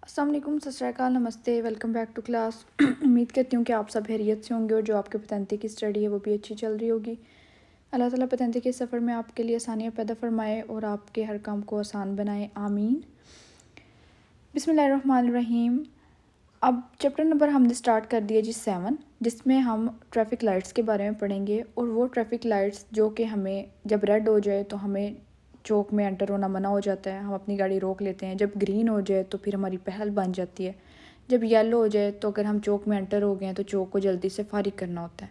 अस्सलाम वालेकुम, सत श्री अकाल, नमस्ते, वेलकम बैक टू क्लास। उम्मीद करती हूँ कि आप सब खैरियत से होंगे और जो आपके पतंते की स्टडी है वो भी अच्छी चल रही होगी। अल्लाह ताला पतंते के सफ़र में आपके लिए आसानियाँ पैदा फरमाए और आपके हर काम को आसान बनाए, आमीन। बिस्मिल्लाहिर्रहमानिर्रहीम। अब चैप्टर नंबर हमने स्टार्ट कर दिया जी 7, जिसमें हम ट्रैफिक लाइट्स के बारे में पढ़ेंगे। और वो ट्रैफिक लाइट्स जो कि हमें जब रेड हो जाए तो हमें चौक में एंटर होना मना हो जाता है, हम अपनी गाड़ी रोक लेते हैं। जब ग्रीन हो जाए तो फिर हमारी पहल बन जाती है। जब येलो हो जाए तो अगर हम चौक में एंटर हो गए हैं तो चौक को जल्दी से फारिग करना होता है।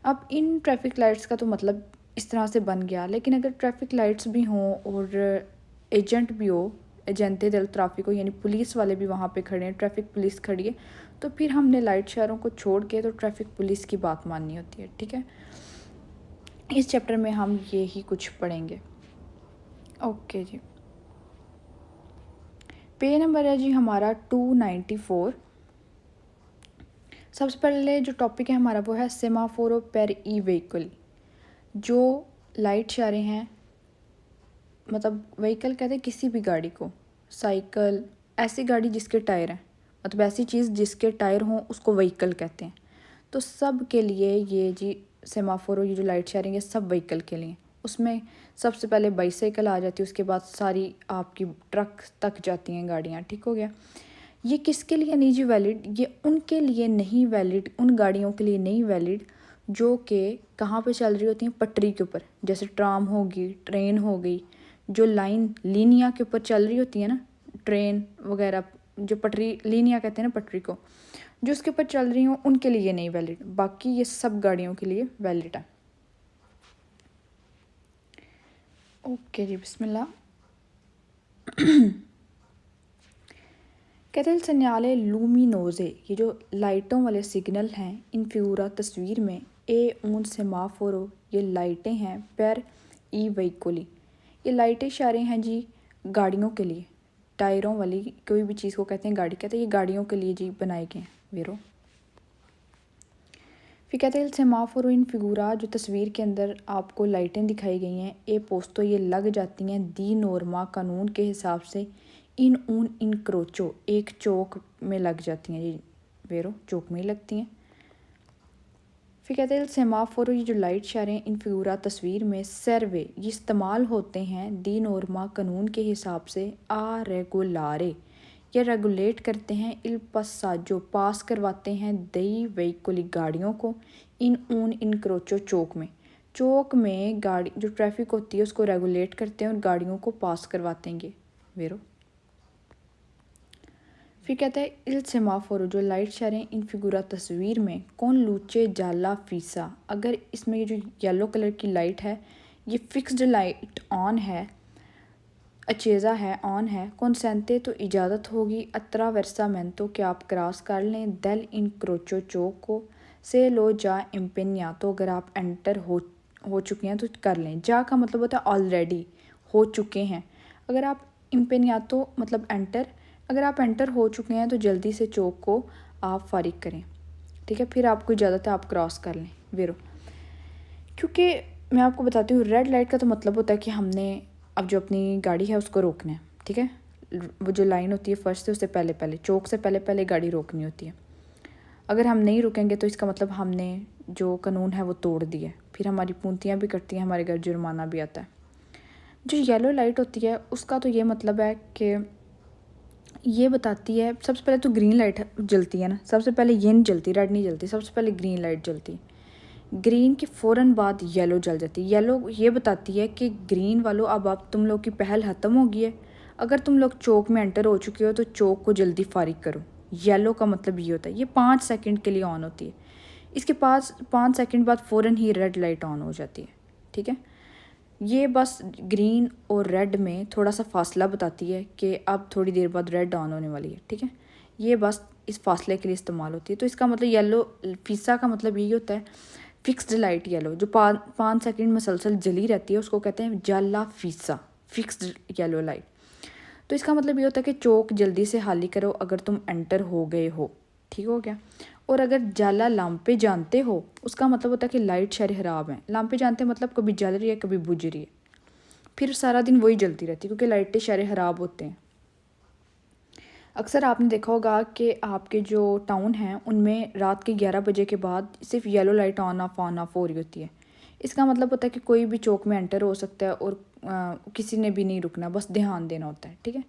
अब इन ट्रैफिक लाइट्स का तो मतलब इस तरह से बन गया, लेकिन अगर ट्रैफिक लाइट्स भी हों और एजेंट भी हो, एजेंटे दिल ट्रैफिक हो, यानी पुलिस वाले भी वहाँ पे खड़े हैं, ट्रैफिक पुलिस खड़ी है, तो फिर हमने लाइट शहरों को छोड़ के तो ट्रैफिक पुलिस की बात माननी होती है। ठीक है, इस चैप्टर में हम ये ही कुछ पढ़ेंगे। ओके जी, पेज नंबर है जी हमारा 294। सबसे पहले जो टॉपिक है हमारा वो है सेमाफोरो पर ई व्हीकल। जो लाइट इशारे हैं, मतलब व्हीकल कहते हैं किसी भी गाड़ी को, साइकिल, ऐसी गाड़ी जिसके टायर हैं, मतलब ऐसी चीज़ जिसके टायर हों उसको व्हीकल कहते हैं। तो सब के लिए ये जी सेमाफोर, ये जो लाइट शेयरिंग है सब व्हीकल के लिए। उसमें सबसे पहले बाईसाइकिल आ जाती है, उसके बाद सारी आपकी ट्रक तक जाती हैं गाड़ियाँ। ठीक हो गया। ये किसके लिए नहीं जी वैलिड? ये उनके लिए नहीं वैलिड, उन गाड़ियों के लिए नहीं वैलिड जो कि कहाँ पे चल रही होती हैं, पटरी के ऊपर, जैसे ट्राम होगी, ट्रेन हो गई, जो लाइन लीनिया के ऊपर चल रही होती है ना, ट्रेन वगैरह, जो पटरी, लीनिया कहते हैं ना पटरी को, जो उसके ऊपर चल रही हो उनके लिए नहीं वैलिड। बाकी ये सब गाड़ियों के लिए वैलिड है। ओके जी, बिस्मिल्लाह। कहते हैं सन्याले लूमिनोजे, ये जो लाइटों वाले सिग्नल हैं इन फिगूरा तस्वीर में, ए ऊन सेमाफोरो, ये लाइटें हैं, पर ई वहीकोली, ये लाइटें इशारे हैं जी गाड़ियों के लिए। टायरों वाली कोई भी चीज़ को कहते हैं गाड़ी, कहते हैं ये गाड़ियों के लिए जी बनाए गए हैं वेरो। फिर कहते हैं सेमाफोरो इन फिगूरा, जो तस्वीर के अंदर आपको लाइटें दिखाई गई हैं, ए पोस्तो, ये लग जाती हैं दी नॉर्मा, कानून के हिसाब से, इन ऊन इन क्रोचो, एक चौक में लग जाती हैं जी वेरो, चौक में ही लगती हैं। फिर कहते हैं सेमाफोरो, ये जो लाइट इशारे हैं इन फिगूरा तस्वीर में, सर्वे, ये इस्तेमाल होते हैं दी नॉर्मा, कानून के हिसाब से, आ रेगुलारे, ये रेगुलेट करते हैं, इल पसाजो, पास करवाते हैं, दई व्हीकुली, गाड़ियों को, इन ऊन इन क्रोचो, चौक में, चौक में गाड़ी जो ट्रैफिक होती है उसको रेगुलेट करते हैं और गाड़ियों को पास करवाते हैं वेरो। फिर कहता है इल सेमाफोरो, जो लाइट इशारे इन फिगूरा तस्वीर में, कौन लूचे जाला फीसा, अगर इसमें ये जो येलो कलर की लाइट है ये फिक्स्ड लाइट ऑन है, अचेज़ा है, ऑन है, कौनसेंते, तो इजाज़त होगी, अतरा वर्सा मेंतो, कि आप क्रॉस कर लें, दल इन क्रोचो, चौक को, से लो जा इम्पेन्या, तो अगर आप एंटर हो चुके हैं तो कर लें। जा का मतलब होता है ऑलरेडी, हो चुके हैं। अगर आप इम्पेन्या तो मतलब एंटर, अगर आप एंटर हो चुके हैं तो जल्दी से चौक को आप फारिग करें। ठीक है, फिर आपको इजाज़त है, आप क्रॉस कर लें वेरो। क्योंकि मैं आपको बताती हूँ, रेड लाइट का तो मतलब होता है कि हमने अब जो अपनी गाड़ी है उसको रोकना है। ठीक है, वो जो लाइन होती है फर्स्ट से उससे पहले पहले, चौक से पहले पहले गाड़ी रोकनी होती है। अगर हम नहीं रुकेंगे तो इसका मतलब हमने जो कानून है वो तोड़ दिया है, फिर हमारी पूंतियाँ भी कटती हैं, हमारे घर जुर्माना भी आता है। जो येलो लाइट होती है उसका तो ये मतलब है कि ये बताती है, सबसे पहले तो ग्रीन लाइट जलती है ना, सबसे पहले ये नहीं जलती, रेड नहीं जलती, सबसे पहले ग्रीन लाइट जलती है। ग्रीन के फ़ौरन बाद येलो जल जाती है। येलो ये बताती है कि ग्रीन वालों अब तुम लोग की पहल ख़त्म हो गई है, अगर तुम लोग चौक में एंटर हो चुके हो तो चौक को जल्दी फारिग करो। येलो का मतलब ये होता है। ये 5 सेकंड के लिए ऑन होती है, इसके पास 5 सेकंड बाद फ़ौरन ही रेड लाइट ऑन हो जाती है। ठीक है, ये बस ग्रीन और रेड में थोड़ा सा फासला बताती है कि अब थोड़ी देर बाद रेड ऑन होने वाली है। ठीक है, ये बस इस फासले के लिए इस्तेमाल होती है। तो इसका मतलब येलो फीसा का मतलब यही होता है, फिक्स्ड लाइट येलो, जो 5 सेकंड मसलसल जली रहती है उसको कहते हैं जाला फीसा, फिक्स्ड येलो लाइट। तो इसका मतलब ये होता है कि चौक जल्दी से खाली करो अगर तुम एंटर हो गए हो। ठीक हो गया। और अगर जाला लांपे जानते हो, उसका मतलब होता है कि लाइट शहर ख़राब है। लांपे जानते मतलब कभी जल रही है कभी बुझ रही है, फिर सारा दिन वही जलती रहती है क्योंकि लाइटें शहर ख़राब होते हैं। अक्सर आपने देखा होगा कि आपके जो टाउन हैं उनमें रात के 11 बजे के बाद सिर्फ येलो लाइट ऑन ऑफ हो रही होती है। इसका मतलब होता है कि कोई भी चौक में एंटर हो सकता है और किसी ने भी नहीं रुकना, बस ध्यान देना होता है, ठीक है।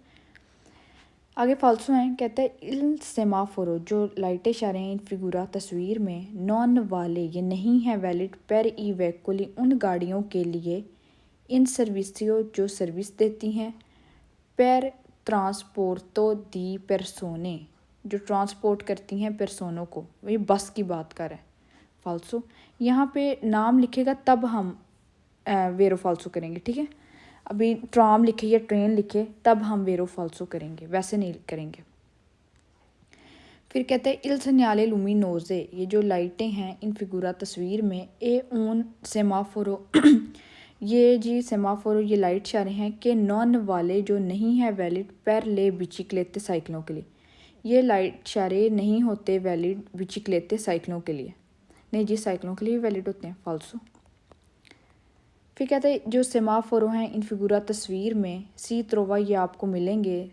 आगे फालसू हैं, कहते हैं इल सेमाफोरो जो लाइटें इशारे हैं इन फिगूरा तस्वीर में नॉन वाले ये नहीं है वैलिड पर ई वैकुली उन गाड़ियों के लिए इन सर्विसियो जो सर्विस देती हैं पर ट्रांसपोर्टो दी पेर्सोने जो ट्रांसपोर्ट करती हैं पेर्सोनों को, ये बस की बात कर रहा है। फालसू यहाँ पे नाम लिखेगा तब हम वेरो फालसू करेंगे, ठीक है। अभी ट्राम लिखे या ट्रेन लिखे तब हम वेरो फालसू करेंगे, वैसे नहीं करेंगे। फिर कहते हैं इल सन्याले लुमिनोजे ये जो लाइटें हैं इन फिगूरा तस्वीर में ए ऊन सेमाफोरो ये जी सेमाफोरो ये लाइट इशारे हैं कि नॉन वाले जो नहीं है वैलिड पर ले बिचिकलेते साइकिलों के लिए, ये लाइट इशारे नहीं होते वैलिड बिचिकलेते साइकिलों के लिए, नहीं जी साइकिलों के लिए वैलिड होते हैं, फालसू। फिर कहते हैं जो सेमाफोरो हैं इन फिगूरा तस्वीर में सी त्रोवा ये आपको मिलेंगे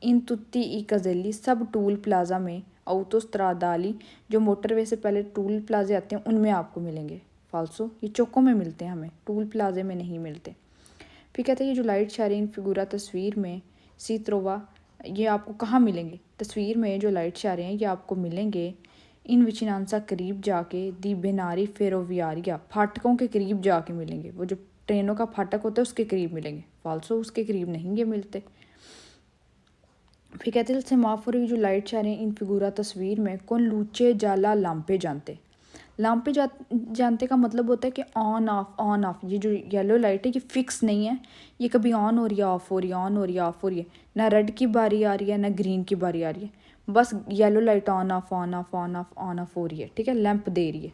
इन तुत्ती ई कजेली सब टूल प्लाज़ा में autostradali जो मोटरवे से पहले टूल प्लाजे आते हैं उनमें आपको मिलेंगे, फालसू। ये चौकों में मिलते हैं, हमें टूल प्लाजे में नहीं मिलते। फिर कहते हैं ये जो लाइट इशारे इन फिगूरा तस्वीर में सी त्रोवा ये आपको कहाँ मिलेंगे, तस्वीर में जो लाइट इशारे हैं ये आपको मिलेंगे इन विचिनांसा करीब जाके दी बेनारी फेरोवियारिया फाटकों के करीब जाके मिलेंगे, वो जो ट्रेनों का फाटक होता है उसके करीब मिलेंगे, फालसू उसके करीब नहीं ये मिलते। फिर कहते हैं सेमाफोर की जो लाइट इशारे इन फिगूरा तस्वीर में कौन लूचे जाला लांपे जानते, लांपे जानते का मतलब होता है कि ऑन ऑफ। ये जो येलो लाइट है ये फिक्स नहीं है, ये कभी ऑन हो रही है ऑफ हो रही है, ऑन हो रही है ऑफ हो रही है, ना रेड की बारी आ रही है ना ग्रीन की बारी आ रही है, बस येलो लाइट ऑन ऑफ हो रही है, ठीक है, लैंप दे रही है।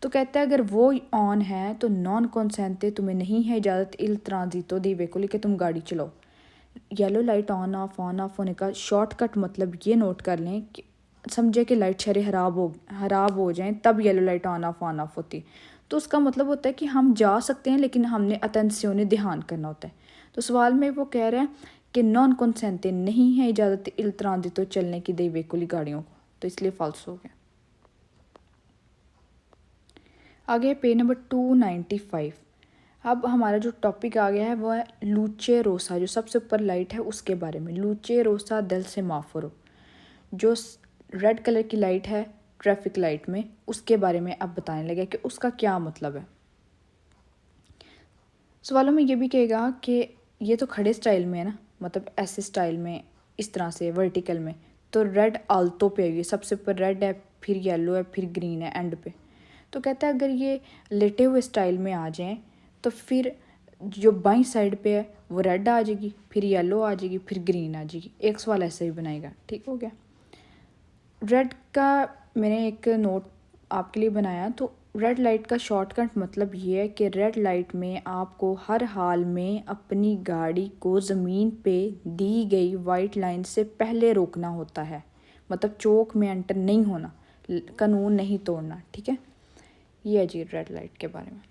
तो कहता है अगर वो ऑन है तो नॉन कॉन्सेंटे तुम्हें नहीं है इजाज़त इल ट्रांजितो दी वेहिकल कि तुम गाड़ी चलाओ। येलो लाइट ऑन ऑफ होने का शॉर्टकट मतलब ये नोट कर लें कि समझे कि लाइट शरे ख़राब हो जाएं तब येलो लाइट ऑन ऑफ होती है, तो उसका मतलब होता है कि हम जा सकते हैं लेकिन हमने अटेंशन ध्यान करना होता है। तो सवाल में वो कह रहे हैं कि नॉन कंसेंटे नहीं है इजाज़त इल ट्रांजितो चलने की दे वेहिकुली गाड़ियों को, तो इसलिए फाल्स हो गया। आगे पेज नंबर 295। अब हमारा जो टॉपिक आ गया है वो है लूचे रोसा, जो सबसे ऊपर लाइट है उसके बारे में। लूचे रोसा डेल सेमाफोरो जो रेड कलर की लाइट है ट्रैफिक लाइट में, उसके बारे में अब बताने लगे कि उसका क्या मतलब है। सवालों में ये भी कहेगा कि ये तो खड़े स्टाइल में है ना, मतलब ऐसे स्टाइल में इस तरह से वर्टिकल में, तो रेड आल्तो पे है, सबसे ऊपर रेड है फिर येलो है फिर ग्रीन है एंड पे। तो कहता है अगर ये लेटे हुए स्टाइल में आ जाएं तो फिर जो बाईं साइड पे है वो रेड आ जाएगी फिर येलो आ जाएगी फिर ग्रीन आ जाएगी, एक सवाल ऐसे ही बनाएगा, ठीक हो गया। रेड का मैंने एक नोट आपके लिए बनाया, तो रेड लाइट का शॉर्टकट मतलब ये है कि रेड लाइट में आपको हर हाल में अपनी गाड़ी को ज़मीन पे दी गई वाइट लाइन से पहले रोकना होता है, मतलब चौक में एंटर नहीं होना, कानून नहीं तोड़ना, ठीक है। ये है जी रेड लाइट के बारे में।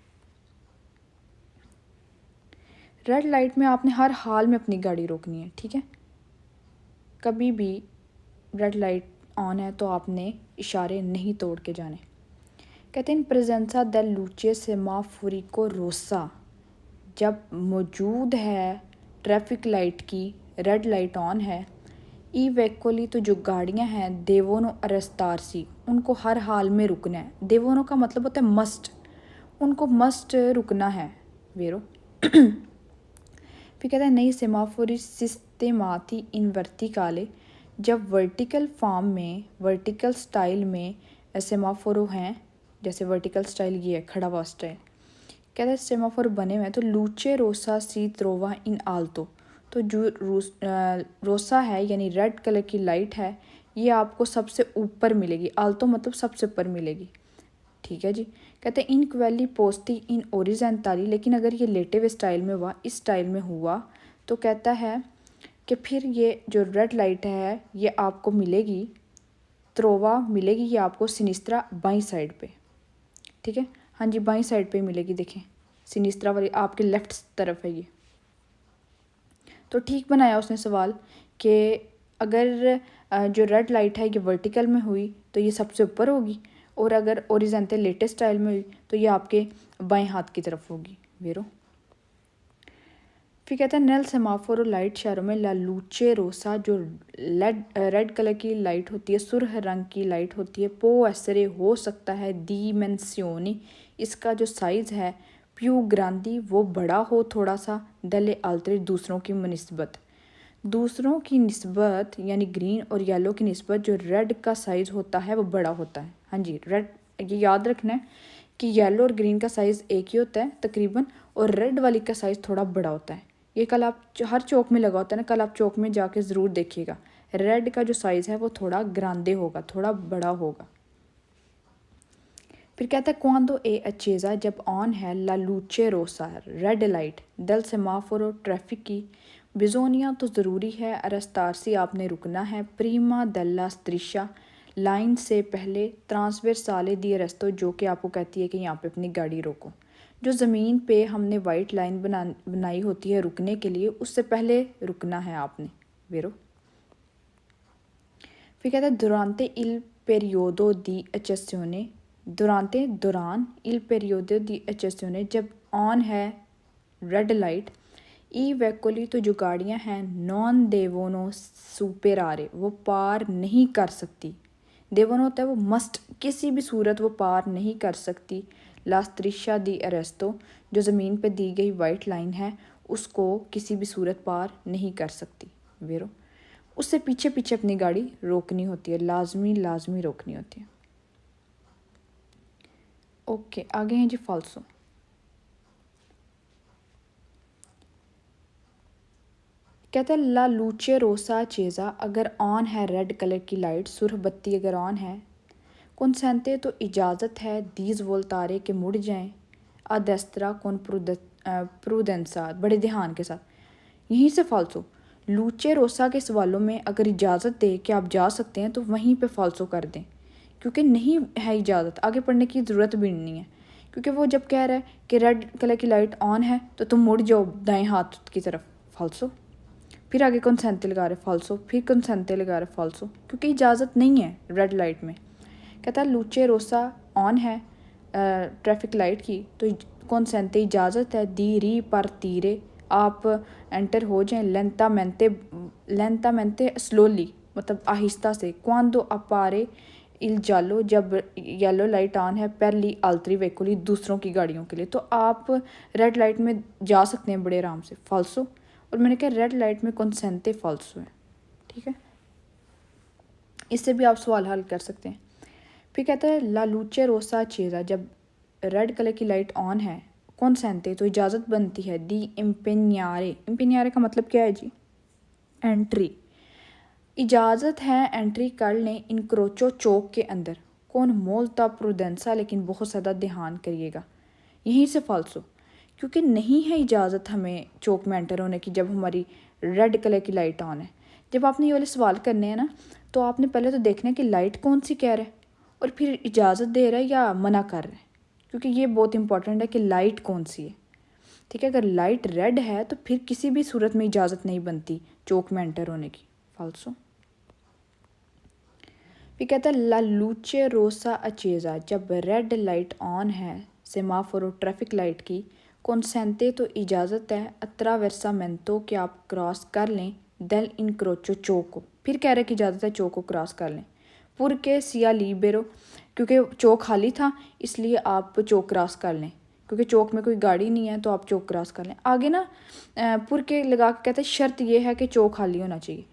रेड लाइट में आपने हर हाल में अपनी गाड़ी रोकनी है, ठीक है। कभी भी रेड लाइट ऑन है तो आपने इशारे नहीं तोड़ के जाने। कहते हैं प्रेजेंसा द लूचे सेमाफोरिको रोसा जब मौजूद है ट्रैफिक लाइट की रेड लाइट ऑन है, ई वैकोली तो जो गाड़ियां हैं देवोनो अरेस्तारसी उनको हर हाल में रुकना है। देवोनो का मतलब होता है मस्ट, उनको मस्ट रुकना है वेरो। फिर कहता है नई सेमाफोरी सिस्टेमाती इन वर्टिकाले जब वर्टिकल फॉर्म में वर्टिकल स्टाइल में सेमाफोरो हैं, जैसे वर्टिकल स्टाइल ये है खड़ा हुआ स्टाइल, कहता है सेमाफोर बने हुए हैं तो लूचे रोसा सी त्रोवा इन आल्तो, तो जो रोसा है यानी रेड कलर की लाइट है ये आपको सबसे ऊपर मिलेगी, आल्तो मतलब सबसे ऊपर मिलेगी, ठीक है जी। कहते हैं इन क्वेली पोस्टी इन ओरिजेंटली, लेकिन अगर ये लेटे हुए स्टाइल में हुआ, इस स्टाइल में हुआ, तो कहता है कि फिर ये जो रेड लाइट है ये आपको मिलेगी त्रोवा मिलेगी ये आपको सिनिस्त्रा बाईं साइड पे, ठीक है। हाँ जी बाईं साइड पे मिलेगी, देखें सिनिस्त्रा वाली आपके लेफ्ट तरफ है ये। तो ठीक बनाया उसने सवाल कि अगर जो रेड लाइट है ये वर्टिकल में हुई तो ये सबसे ऊपर होगी, और अगर ओरिजेंटल लेटेस्ट स्टाइल में हुई तो ये आपके बाएं हाथ की तरफ होगी। वेरो। फिर कहता है नल सेमाफोर और लाइट शहरों में ला लूचे रोसा जो रेड कलर की लाइट होती है, सुर्ख रंग की लाइट होती है, पो एसरे हो सकता है डिमेंसियोनी, इसका जो साइज़ है प्यू ग्रांदी वो बड़ा हो थोड़ा सा, डले आल्तरे दूसरों की निस्बत यानी ग्रीन और येलो की निस्बत जो रेड का साइज़ होता है वो बड़ा होता है। हाँ जी, रेड ये याद रखना है कि येलो और ग्रीन का साइज़ एक ही होता है तकरीबन, और रेड वाली का साइज़ थोड़ा बड़ा होता है। ये कल आप हर चौक में लगा होता है ना, कल आप चौक में जाके ज़रूर देखिएगा, रेड का जो साइज़ है वो थोड़ा ग्रांदे होगा, थोड़ा बड़ा होगा। फिर कहता है क्वांदो ए अचेज़ा जब ऑन है ला लूचे रोसा रेड लाइट दल सेमाफोर और ट्रैफिक की बिजोनिया तो ज़रूरी है, अरस्तारसी आपने रुकना है, प्रीमा दल्ला स्त्रिशा लाइन से पहले, ट्रांसवर्साले दी रेस्तो जो कि आपको कहती है कि यहाँ पे अपनी गाड़ी रोको। जो ज़मीन पे हमने वाइट लाइन बनाई होती है रुकने के लिए, उससे पहले रुकना है आपने। वेरो। फिर कहता है दुरांते इल पेरियोडो दी एचेसियोने, दौरान इल पेरियोडो दी एचेसियोने जब ऑन है रेड लाइट, ई वैकोली तो जो गाड़ियाँ हैं नॉन देवोनो सुपेरारे वो पार नहीं कर सकती, देवन होता है वो मस्ट, किसी भी सूरत वो पार नहीं कर सकती, लास्त्रिशा दी अरेस्तो जो ज़मीन पे दी गई वाइट लाइन है उसको किसी भी सूरत पार नहीं कर सकती। वेरो। उससे पीछे पीछे अपनी गाड़ी रोकनी होती है, लाजमी रोकनी होती है। ओके, आगे हैं जी फाल्सो। कहते हैं ला लूचे रोसा चेज़ा अगर ऑन है रेड कलर की लाइट, सुरख बत्ती अगर ऑन है, कौनसेंते तो इजाज़त है दीज वोल्तारे के मुड़ जाएं, अदस्तरा कौन प्रूडेंसा बड़े ध्यान के साथ। यहीं से फाल्सो लूचे रोसा के सवालों में अगर इजाज़त दे कि आप जा सकते हैं तो वहीं पे फाल्सो कर दें, क्योंकि नहीं है इजाज़त, आगे पढ़ने की ज़रूरत भी नहीं है, क्योंकि वो जब कह रहा है कि रेड कलर की लाइट ऑन है तो तुम मुड़ जाओ दाएं हाथ की तरफ, फाल्सो। फिर आगे कौनसेंते लगा रहे फाल्सो, फिर कौनसेंते लगा रहे फाल्सो, क्योंकि इजाज़त नहीं है रेड लाइट में। कहता है लूचे रोसा ऑन है ट्रैफिक लाइट की तो कौनसेंते इजाज़त है दी री पर तीरे, आप एंटर हो जाएं लेंता मेंते स्लोली मतलब आहिस्ता से, क्वांदो अपारे इल जालो जब येलो लाइट ऑन है पहली आल्तरी वेकुली दूसरों की गाड़ियों के लिए, तो आप रेड लाइट में जा सकते हैं बड़े आराम से, फाल्सो। और मैंने कहा रेड लाइट में कौनसेंते फाल्सो है, ठीक है, इससे भी आप सवाल हल कर सकते हैं। फिर कहता है ला लूचे रोसा चेज़ा जब रेड कलर की लाइट ऑन है, कौनसेंते तो इजाज़त बनती है दी इम्पेन्यारे का मतलब क्या है जी, एंट्री, इजाज़त है एंट्री कर लें इनक्रोचो चौक के अंदर, कौन मोल्ता प्रूडेंसा लेकिन बहुत ज़्यादा ध्यान करिएगा, यहीं से फाल्सो, क्योंकि नहीं है इजाज़त हमें चौक में एंटर होने की जब हमारी रेड कलर की लाइट ऑन है। जब आपने ये वाले सवाल करने हैं ना तो आपने पहले तो देखना है कि लाइट कौन सी कह रहा है और फिर इजाज़त दे रहा है या मना कर रहा है, क्योंकि ये बहुत इंपॉर्टेंट है कि लाइट कौन सी है, ठीक है। अगर लाइट रेड है तो फिर किसी भी सूरत में इजाज़त नहीं बनती चौक में एंटर होने की, फाल्सो। फिर कहता है ला लूचे रोसा अचेज़ा जब रेड लाइट ऑन है सेमाफोर ट्रैफिक लाइट की, कौनसेंते तो इजाज़त है अत्रावेर्सामेंतो कि आप क्रॉस कर लें डेल इनक्रोचो चौक को, फिर कह रहे कि इजाज़त है चौक को क्रॉस कर लें, पुर के सिया लीबेरो क्योंकि चौक खाली था इसलिए आप चौक क्रॉस कर लें, क्योंकि चौक में कोई गाड़ी नहीं है तो आप चौक क्रॉस कर लें। आगे ना पुर के लगा के कहते हैं शर्त ये है कि चौक खाली होना चाहिए,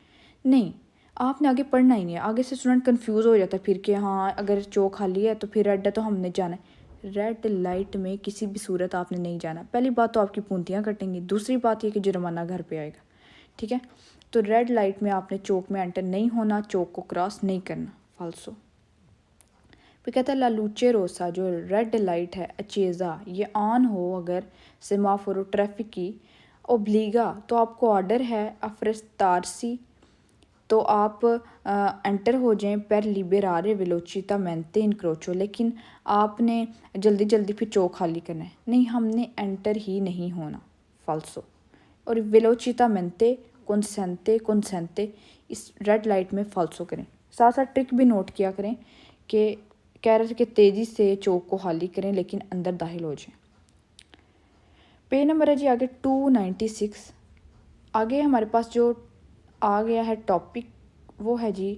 नहीं आपने आगे पढ़ना ही नहीं है, आगे से स्टूडेंट कंफ्यूज हो जाता है फिर कि हाँ अगर चौक खाली है तो फिर रेड है तो हमने जाना है, रेड लाइट में किसी भी सूरत आपने नहीं जाना। पहली बात तो आपकी पूंतियाँ कटेंगी, दूसरी बात ये कि जुर्माना घर पे आएगा, ठीक है। तो रेड लाइट में आपने चौक में एंटर नहीं होना, चौक को क्रॉस नहीं करना, फाल्सो। फिर कहता है लालूचे रोसा जो रेड लाइट है अचेज़ा ये ऑन हो अगर सेमाफोर ट्रैफिक की, ओब्लीगा तो आपको ऑर्डर है, अफ्रेस्तारसी तो आप एंटर हो जाएं पर लिबेरारे वेलोचिता मेंते इनक्रोचो, लेकिन आपने जल्दी जल्दी फिर चौक खाली करना है, नहीं हमने एंटर ही नहीं होना, फाल्सो। और वेलोचिता मेंते कौनसेंते इस रेड लाइट में फॉल्सो करें। साथ साथ ट्रिक भी नोट किया करें कि कह रहे थे कि तेज़ी से चौक को खाली करें लेकिन अंदर दाखिल हो जाएं। पेज नंबर है जी आगे 296। आगे हमारे पास जो आ गया है टॉपिक वो है जी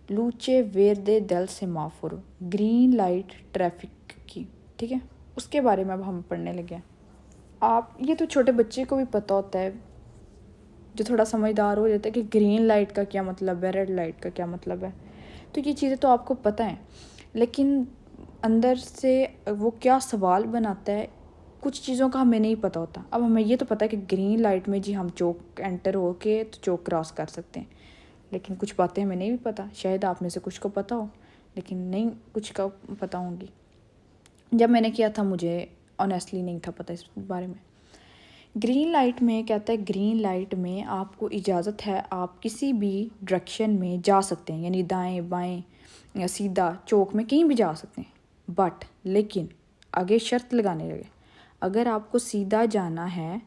लूचे वेरदे डेल सेमाफोरो, ग्रीन लाइट ट्रैफिक की। ठीक है, उसके बारे में अब हम पढ़ने लगे हैं। आप ये तो छोटे बच्चे को भी पता होता है, जो थोड़ा समझदार हो जाता है कि ग्रीन लाइट का क्या मतलब है, रेड लाइट का क्या मतलब है। तो ये चीज़ें तो आपको पता है, लेकिन अंदर से वो क्या सवाल बनाता है कुछ चीज़ों का हमें नहीं पता होता। अब हमें ये तो पता है कि ग्रीन लाइट में जी हम चौक एंटर हो के तो चौक क्रॉस कर सकते हैं, लेकिन कुछ बातें हमें नहीं भी पता। शायद आप में से कुछ को पता हो, लेकिन नहीं कुछ का पता होंगी। जब मैंने किया था मुझे ऑनेस्टली नहीं था पता इस बारे में। ग्रीन लाइट में कहता है ग्रीन लाइट में आपको इजाज़त है, आप किसी भी डायरेक्शन में जा सकते हैं, यानी दाएं बाएं या सीधा चौक में कहीं भी जा सकते हैं। बट लेकिन आगे शर्त लगाने लगे, अगर आपको सीधा जाना है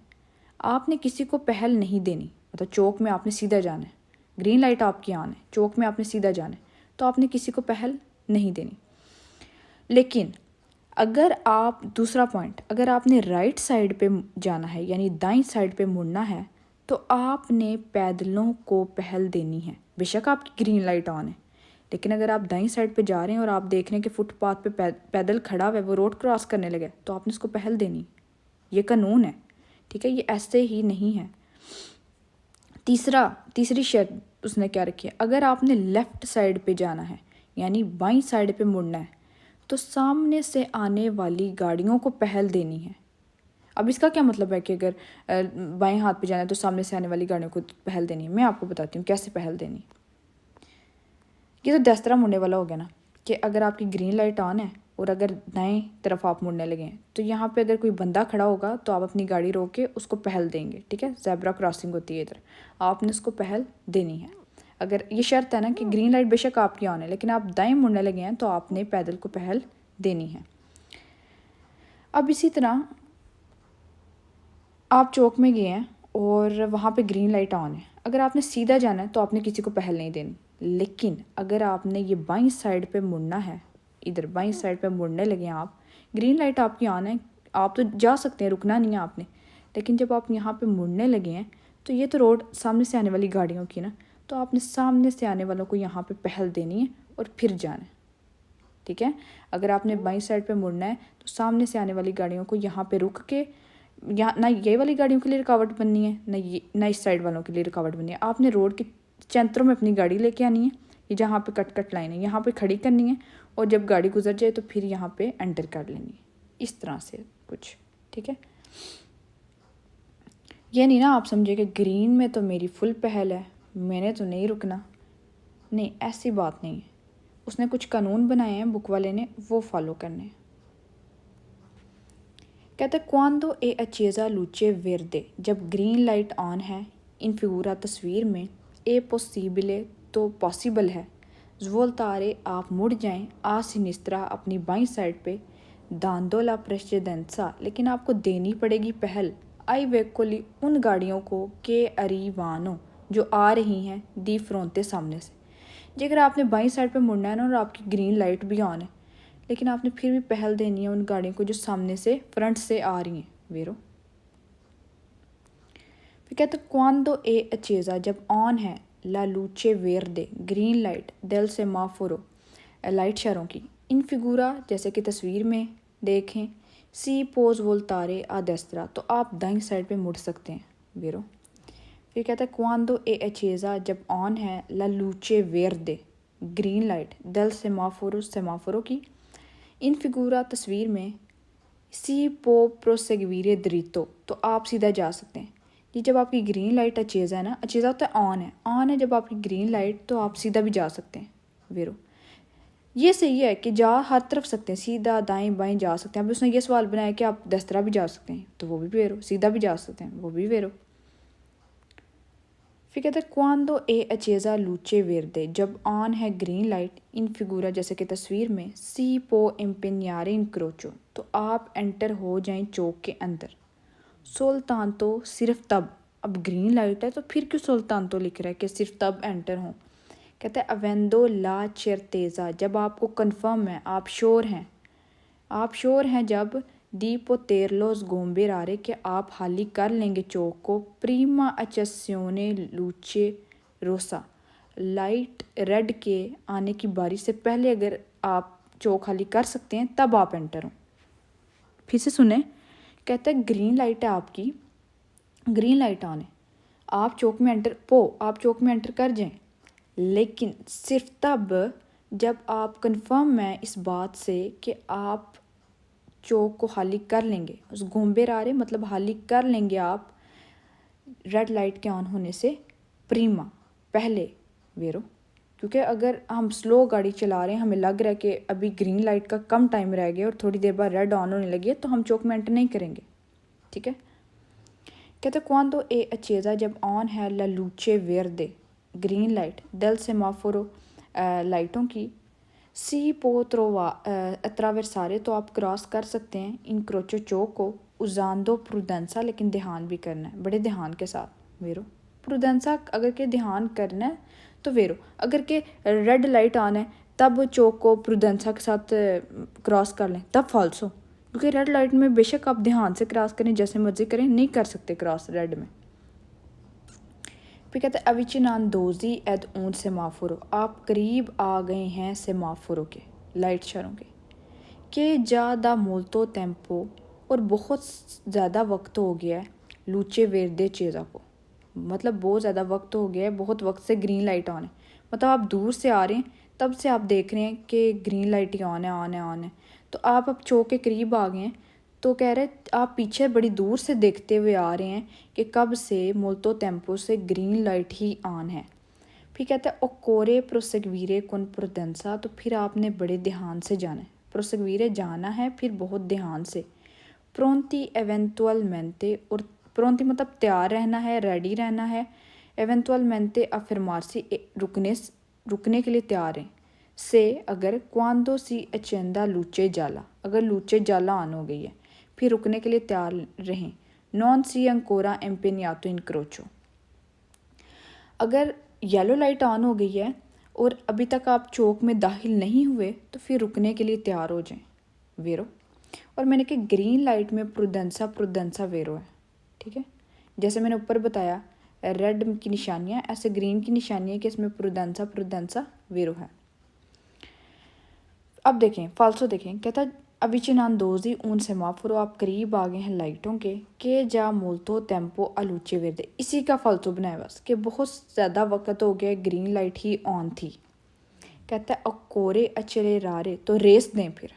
आपने किसी को पहल नहीं देनी। मतलब चौक में आपने सीधा जाना है, ग्रीन लाइट आपकी ऑन है, चौक में आपने सीधा जाना है, तो आपने किसी को पहल नहीं देनी। लेकिन अगर आप दूसरा पॉइंट, अगर आपने राइट साइड पे जाना है यानी दाईं साइड पे मुड़ना है तो आपने पैदलों को पहल देनी है। बेशक आपकी ग्रीन लाइट ऑन है, लेकिन अगर आप दाईं साइड पे जा रहे हैं और आप देख रहे हैं कि फुटपाथ पे पैदल खड़ा हुआ है, वो रोड क्रॉस करने लगे, तो आपने उसको पहल देनी। ये कानून है, ठीक है, ये ऐसे ही नहीं है। तीसरी शर्त उसने क्या रखी है, अगर आपने लेफ़्ट साइड पे जाना है यानी बाईं साइड पे मुड़ना है तो सामने से आने वाली गाड़ियों को पहल देनी है। अब इसका क्या मतलब है कि अगर बाएं हाथ पे जाना है तो सामने से आने वाली गाड़ियों को पहल देनी है। मैं आपको बताती हूँ कैसे पहल देनी। ये तो 10 तरह मुड़ने वाला हो गया ना, कि अगर आपकी ग्रीन लाइट ऑन है और अगर दाएं तरफ आप मुड़ने लगे हैं तो यहाँ पे अगर कोई बंदा खड़ा होगा तो आप अपनी गाड़ी रोक के उसको पहल देंगे। ठीक है, ज़ेब्रा क्रॉसिंग होती है इधर, आपने उसको पहल देनी है। अगर ये शर्त है ना कि ग्रीन लाइट बेशक आपकी ऑन है लेकिन आप दाएं मुड़ने लगे हैं तो आपने पैदल को पहल देनी है। अब इसी तरह आप चौक में गए हैं और वहाँ पे ग्रीन लाइट ऑन है, अगर आपने सीधा जाना है तो आपने किसी को पहल नहीं देनी। लेकिन अगर आपने ये बाईं साइड पे मुड़ना है, इधर बाईं साइड पे मुड़ने लगे हैं आप, ग्रीन लाइट आपकी ऑन है, आप तो जा सकते हैं, रुकना नहीं है आपने, लेकिन जब आप यहाँ पे मुड़ने लगे हैं तो ये तो रोड सामने से आने वाली गाड़ियों की ना, तो आपने सामने से आने वालों को यहाँ पे पहल देनी है और फिर जाना है। ठीक है, अगर आपने बाईं साइड पे मुड़ना है तो सामने से आने वाली गाड़ियों को यहाँ पे रुक के, यहाँ ना ये वाली गाड़ियों के लिए रुकावट बननी है ना इस साइड वालों के लिए रुकावट बननी है। आपने रोड के सेंटर में अपनी गाड़ी लेके आनी है, ये जहाँ पे कट लाइन है यहाँ पे खड़ी करनी है और जब गाड़ी गुजर जाए तो फिर यहाँ पे एंटर कर लेनी है, इस तरह से कुछ। ठीक है, ये नहीं ना आप समझे कि ग्रीन में तो मेरी फुल पहल है, मैंने तो नहीं रुकना, नहीं ऐसी बात नहीं है। उसने कुछ कानून बनाए हैं बुक वाले ने, वो फॉलो करने हैं। कहते क्वांदो ए अचेज़ा लूचे वेरदे, जब ग्रीन लाइट ऑन है इन फिगूरा तस्वीर में, ए पॉसिबले तो पॉसिबल है, ज़वोल्तारे आप मुड़ जाएं आ सिनिस्त्रा अपनी बाईं साइड पे, दांदोला प्रेसिडेंसा लेकिन आपको देनी पड़ेगी पहल, आई वेकोली उन गाड़ियों को के अरीवानो जो आ रही हैं दी फ्रोंते सामने से। जी अगर आपने बाईं साइड पे मुड़ना है ना और आपकी ग्रीन लाइट भी ऑन है, लेकिन आपने फिर भी पहल देनी है उन गाड़ियों को जो सामने से फ्रंट से आ रही हैं वेरो। फिर कहते क्वांदो ए अचेज़ा, जब ऑन है ला लूचे वेरदे ग्रीन लाइट डेल से माफोरो लाइट शहरों की, इन फिगूरा जैसे कि तस्वीर में देखें, सी पोज वोल्तारे आ डेस्त्रा तो आप दाईं साइड पे मुड़ सकते हैं वेरो। फिर कहता है क्वांदो ए अचेज़ा, जब ऑन है ला लूचे वेरदे ग्रीन लाइट डेल सेमाफोरो की, इन फिगूरा तस्वीर में, सी पो प्रोसेगवीरे द्रितो तो आप सीधा जा सकते हैं। ये जब आपकी ग्रीन लाइट अचेज़ा है ना, अचेज़ा होता है ऑन है जब आपकी ग्रीन लाइट, तो आप सीधा भी जा सकते हैं वेरो। ये सही है कि जा हर तरफ सकते हैं, सीधा दाएं बाएं जा सकते हैं। अब उसने ये सवाल बनाया कि आप दस्तरा भी जा सकते हैं, तो वो भी वेरो, सीधा भी जा सकते हैं, वो भी वेरो। फिर कहते हैं क्वांदो ए अचेज़ा लूचे वेरदे, जब ऑन है ग्रीन लाइट इन फिगूरा जैसे कि तस्वीर में, सी पो एम्पेन्यारे इंक्रोचो तो आप एंटर हो जाएं चौक के अंदर, सुल्तान तो सिर्फ तब, अब ग्रीन लाइट है तो फिर क्यों सुल्तान तो लिख रहा है कि सिर्फ तब एंटर हों। कहते हैं अवेंदो ला चेरतेज़ा, जब आपको कंफर्म है, आप श्योर हैं जब दी पोतेरलोस गोम्बेरारे कि आप हाली कर लेंगे चौक को, प्रीमा अचस्योने लूचे रोसा, लाइट रेड के आने की बारी से पहले अगर आप चौक खाली कर सकते हैं तब आप एंटर हो। फिर से सुने, कहते हैं ग्रीन लाइट है आपकी, ग्रीन लाइट ऑन है, आप चौक में एंटर कर जाएं, लेकिन सिर्फ तब जब आप कंफर्म हैं इस बात से कि आप चौक को खाली कर लेंगे। उस गोम्बेर आ रहे मतलब खाली कर लेंगे आप रेड लाइट के ऑन होने से प्रीमा, पहले वेरो। क्योंकि अगर हम स्लो गाड़ी चला रहे हैं, हमें लग रहा है कि अभी ग्रीन लाइट का कम टाइम रह गया और थोड़ी देर बाद रेड ऑन होने लगी है, तो हम चौक में एंटर नहीं करेंगे। ठीक है। कहते क्वांदो ए अचेज़ा, जब ऑन है ला लूचे वेरदे, ग्रीन लाइट दल सेमाफोरो लाइटों की, सी पोत्रोवा अत्रावेरसारे, तो आप क्रॉस कर सकते हैं इन क्रोचो चौक को, उजांदो प्रुडेंसा, लेकिन ध्यान भी करना है, बड़े ध्यान के साथ वेरो। प्रुडेंसा अगर के ध्यान करना है तो वेरो, अगर के रेड लाइट ऑन है तब चौक को प्रुडेंसा के साथ क्रॉस कर लें तब फॉल्सो, क्योंकि रेड लाइट में बेशक आप ध्यान से क्रॉस करें, जैसे मर्जी करें, नहीं कर सकते क्रॉस रेड में। फिर कहते हैं अविचिनांदोजी एद ऊन सेमाफोरो, आप करीब आ गए हैं सेमाफोरो के, लाइट शरों के ज़्यादा मोल्तो टेम्पो, और बहुत ज़्यादा वक्त हो गया है लूचे वेरदे चेज़ा को, मतलब बहुत ज़्यादा वक्त हो गया है, बहुत वक्त से ग्रीन लाइट ऑन है, मतलब आप दूर से आ रहे हैं तब से आप देख रहे हैं कि ग्रीन लाइट ही ऑन है, तो आप अब चौक के करीब आ गए हैं, तो कह रहे आप पीछे बड़ी दूर से देखते हुए आ रहे हैं कि कब से मोल्तो टेम्पो से ग्रीन लाइट ही ऑन है। फिर कहता है ओकोरे प्रोसेगवीरे कौन प्रोडेंसा, तो फिर आपने बड़े ध्यान से जाना है, प्रोसेगवीरे जाना है फिर बहुत ध्यान से। प्रोंती एवेंटुअलमेंटे, और प्रोंती मतलब तैयार रहना है, रेडी रहना है, एवेंटुअलमेंटे अफर्मार्सी, रुकने के लिए तैयार हैं, से अगर क्वांदो सी अचेंदा लूचे जाला, अगर लूचे जाला ऑन हो गई है फिर रुकने के लिए तैयार रहें। नॉन सी अंकोरा एम्पेनियातो इन क्रोचो, अगर येलो लाइट ऑन हो गई है और अभी तक आप चौक में दाखिल नहीं हुए तो फिर रुकने के लिए तैयार हो जाएं, वेरो। और मैंने कहा ग्रीन लाइट में प्रुडेंसा वेरो है। ठीक है, जैसे मैंने ऊपर बताया रेड की निशानियाँ, ऐसे ग्रीन की निशानी है कि इसमें प्रुडेंसा वेरो है। अब देखें फाल्सो, देखें कहता अविचिनांदोजी ऊन सेमाफोरो, आप करीब आ गए हैं लाइटों के जा मोल्तो टेम्पो अलूचे वेरदे, इसी का फाल्सो बनाया बस कि बहुत ज़्यादा वक्त हो गया, ग्रीन लाइट ही ऑन थी। कहता है अकोरे अचले रारे, तो रेस दें। फिर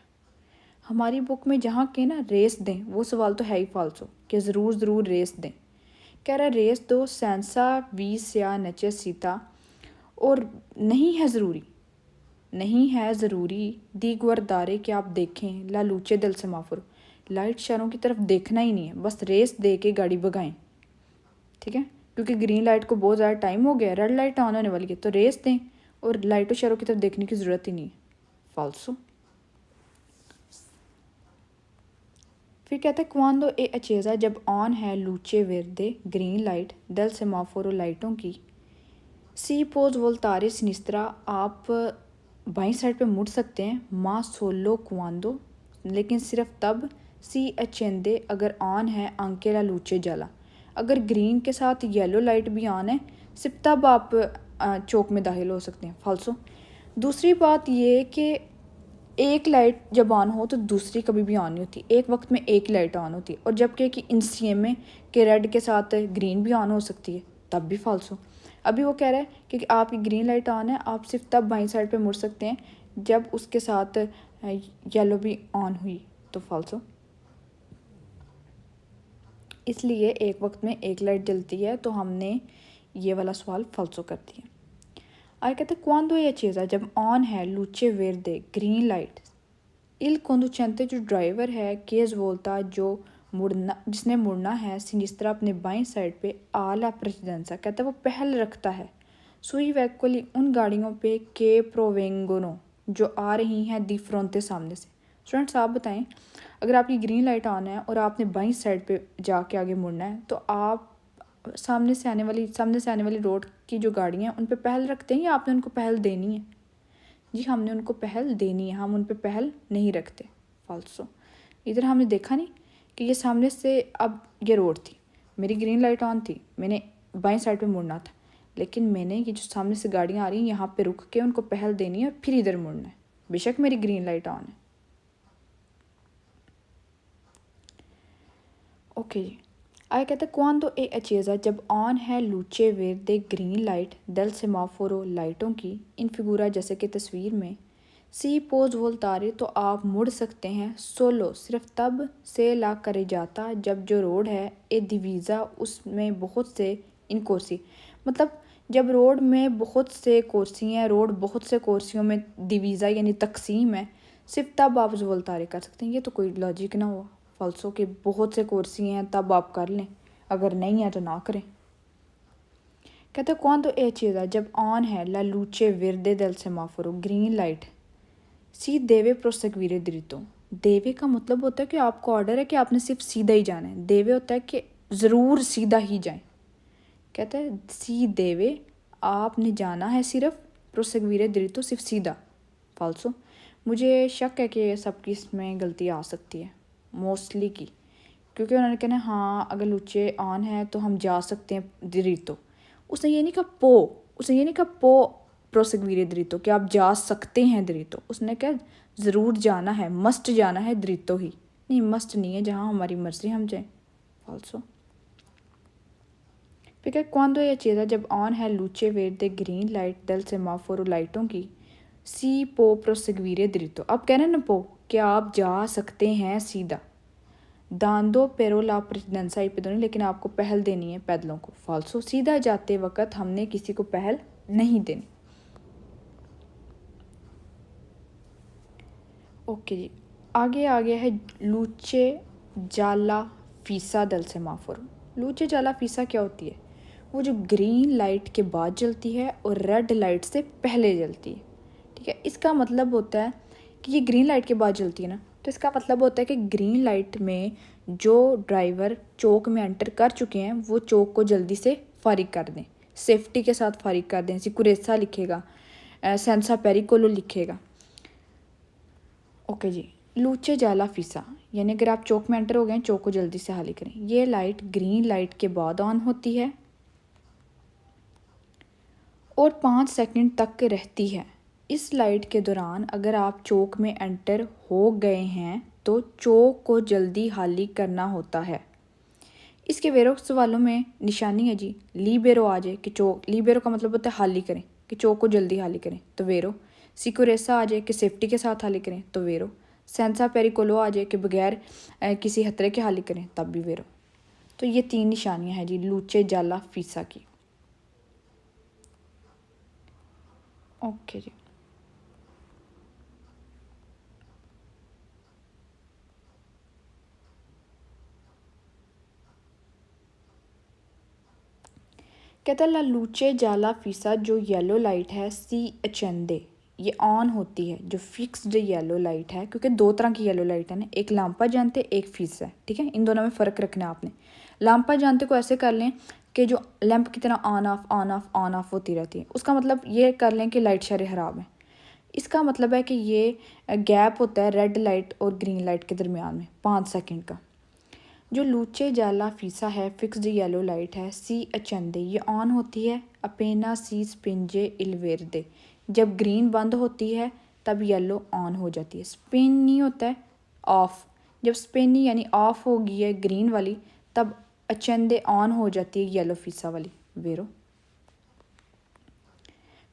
हमारी बुक में जहाँ के ना रेस दें, वो सवाल तो है ही फाल्सो कि ज़रूर रेस दें। कह रहा है रेस दो सेंसा वीस या नचे सीता, और नहीं है ज़रूरी दी गुरदारे कि आप देखें ला लूचे दल सेमाफोर, लाइट शहरों की तरफ देखना ही नहीं है, बस रेस दे के गाड़ी भगाएं। ठीक है, क्योंकि ग्रीन लाइट को बहुत ज़्यादा टाइम हो गया, रेड लाइट ऑन होने वाली है, तो रेस दें और लाइटों शहरों की तरफ देखने की ज़रूरत ही नहीं है, फाल्सो। फिर कहता है क्वांदो ए अचेज़ा, जब ऑन है लूचे वेरदे ग्रीन लाइट दल सेमाफोरो लाइटों की, सी पोज वोल्तारे सिनिस्त्रा, आप बाईं साइड पे मुड़ सकते हैं, मा सोलो क्वांदो, लेकिन सिर्फ तब सी अचेंदे, अगर ऑन है अंकेला लूचे जला, अगर ग्रीन के साथ येलो लाइट भी ऑन है सिर्फ तब आप चौक में दाखिल हो सकते हैं, फाल्सो। दूसरी बात ये कि एक लाइट जब ऑन हो तो दूसरी कभी भी ऑन नहीं होती, एक वक्त में एक लाइट ऑन होती है, और जबकि कि इन CMA के रेड के साथ ग्रीन भी ऑन हो सकती है, तब भी फाल्सो। अभी वो कह रहा है कि आपकी ग्रीन लाइट ऑन है, आप सिर्फ तब बाईं साइड पे मुड़ सकते हैं जब उसके साथ येलो भी ऑन हुई, तो फाल्सो। इसलिए एक वक्त में एक लाइट जलती है, तो हमने ये वाला सवाल फाल्सो कर दिया। आगे कहते हैं क्वांदो ये चीज़ है जब ऑन है लूचे वेरदे ग्रीन लाइट, इल कंडुचेंते, जो ड्राइवर है केज बोलता, जो जिसने मुड़ना है सिनिस्त्रा, अपने बाईं साइड पे आला प्रेसिडेंसा, कहता है वो पहल रखता है, सुई वैक्वली, उन गाड़ियों पे के प्रोवेंगोनो, जो आ रही हैं दी फ्रोंते, सामने से। स्टूडेंट्स आप बताएं, अगर आपकी ग्रीन लाइट ऑन है और आपने बाईं साइड पे जाके आगे मुड़ना है, तो आप सामने से आने वाली रोड की जो गाड़ियाँ हैं उन पे पहल रखते हैं या आपने उनको पहल देनी है? जी हमने उनको पहल देनी है, हम उन पे पहल नहीं रखते। फाल्सो। इधर हमने देखा नहीं कि ये सामने से, अब ये रोड थी, मेरी ग्रीन लाइट ऑन थी, मैंने बाएं साइड पे मुड़ना था, लेकिन मैंने ये जो सामने से गाड़ियाँ आ रही हैं यहाँ पे रुक के उनको पहल देनी है और फिर इधर मुड़ना है, बेशक मेरी ग्रीन लाइट ऑन है। ओके जी, आगे कहते हैं quando è accesa, जब ऑन है लूचे वेरदे ग्रीन लाइट दल सेमाफोरो लाइटों की इन फिगूरा जैसे कि तस्वीर में सी पोज वोल्तारे, तो आप मुड़ सकते हैं सोलो सिर्फ तब से ला करे जाता जब जो रोड है ए दिवीज़ा उसमें बहुत से इन कोर्सी, मतलब जब रोड में बहुत से कोर्सी हैं, रोड बहुत से कोर्सियों में दिवीज़ा यानी तकसीम है, सिर्फ तब आप वोल्तारे कर सकते हैं। ये तो कोई लॉजिक ना हुआ। फॉल्सो के बहुत से कोर्सी हैं तब आप कर लें, अगर नहीं है तो ना करें। कहते हैं कौन तो ए चीज़ है जब ऑन है ला लूचे विरदे दल सेमाफोरो ग्रीन लाइट सी देवे प्रोसेक्वीरे दृतो। देवे का मतलब होता है कि आपको ऑर्डर है कि आपने सिर्फ सीधा ही जाना है। देवे होता है कि ज़रूर सीधा ही जाएं। कहते हैं सी देवे, आपने जाना है सिर्फ, प्रोसेक्वीरे दृतो सिर्फ सीधा। फाल्सो। मुझे शक है कि सबकी इसमें गलती आ सकती है, मोस्टली की, क्योंकि उन्होंने कहना हाँ अगर लूचे ऑन है तो हम जा सकते हैं दृतो। उसने ये नहीं कहा पो प्रोसेक्वीरे दृतो कि आप जा सकते हैं दृतो, उसने कहा ज़रूर जाना है, मस्ट जाना है दृतो ही। नहीं, मस्ट नहीं है, जहाँ हमारी मर्जी हम जाएं। फॉल्सो। फिर क्या क्वांडो ये चीज़ है जब ऑन है लूचे वेरदे ग्रीन लाइट दल सेमाफोरो लाइटों की सी पो प्रोसेक्वीरे दृतो। अब कह रहे हैं ना पो, कि आप जा सकते हैं सीधा। दांदो पेरो ला प्रेसिडेंसा इपेदोनी, लेकिन आपको पहल देनी है पैदलों को। फाल्सो। सीधा जाते वक्त हमने किसी को पहल नहीं देनी। ओके जी, आगे है लूचे जाला फीसा दल सेमाफोरो। लूचे जाला फीसा क्या होती है? वो जो ग्रीन लाइट के बाद जलती है और रेड लाइट से पहले जलती है। ठीक है, इसका मतलब होता है कि ये ग्रीन लाइट के बाद जलती है ना, तो इसका मतलब होता है कि ग्रीन लाइट में जो ड्राइवर चौक में एंटर कर चुके हैं वो चौक को जल्दी से फारिग कर दें, सेफ्टी के साथ फारिग कर दें। सिकुरेसा लिखेगा, सेंसा पेरिकोलो लिखेगा। ओके जी, लूचे जाला फीसा यानी अगर आप चौक में एंटर हो गए हैं, चौक को जल्दी से खाली करें। ये लाइट ग्रीन लाइट के बाद ऑन होती है और 5 सेकंड तक रहती है। इस लाइट के दौरान अगर आप चौक में एंटर हो गए हैं तो चौक को जल्दी खाली करना होता है। इसके वेरो सवालों में निशानी है जी, लीबेरो आ जाए कि चौक, लीबेरो का मतलब होता है खाली करें, कि चौक को जल्दी खाली करें तो वेरो। सिक्योरेसा आ जाए कि सेफ्टी के साथ खाली करें तो वेरो। सेंसा पेरिकोलो आ जाए कि बगैर किसी खतरे के खाली करें तब भी वेरो। तो ये 3 निशानियाँ हैं जी लूचे जाला फीसा की। ओके जी, कहता है ला लूचे जाला फीसा, जो येलो लाइट है सी अचंदे, ये ऑन होती है, जो फिक्स्ड येलो लाइट है, क्योंकि 2 तरह की येलो लाइट है ना, एक लांपा जानते एक फीसा है। ठीक है, इन दोनों में फ़र्क रखना है आपने। लांपा जानते को ऐसे कर लें कि जो लैंप की तरह ऑन ऑफ होती रहती है, उसका मतलब ये कर लें कि लाइट शरे ख़राब है। इसका मतलब है कि ये गैप होता है रेड लाइट और ग्रीन लाइट के दरमियान में 5 सेकंड का। जो लूचे जाला फीसा है फिक्स्ड येलो लाइट है सी अचंदे, ये ऑन होती है अपेना सी स्पिंजे इलवेरदे, जब ग्रीन बंद होती है तब येलो ऑन हो जाती है। स्पिन नहीं होता है, ऑफ। जब स्पिन यानी ऑफ होगी है ग्रीन वाली, तब अचंदे ऑन हो जाती है येलो फीसा वाली, वेरो।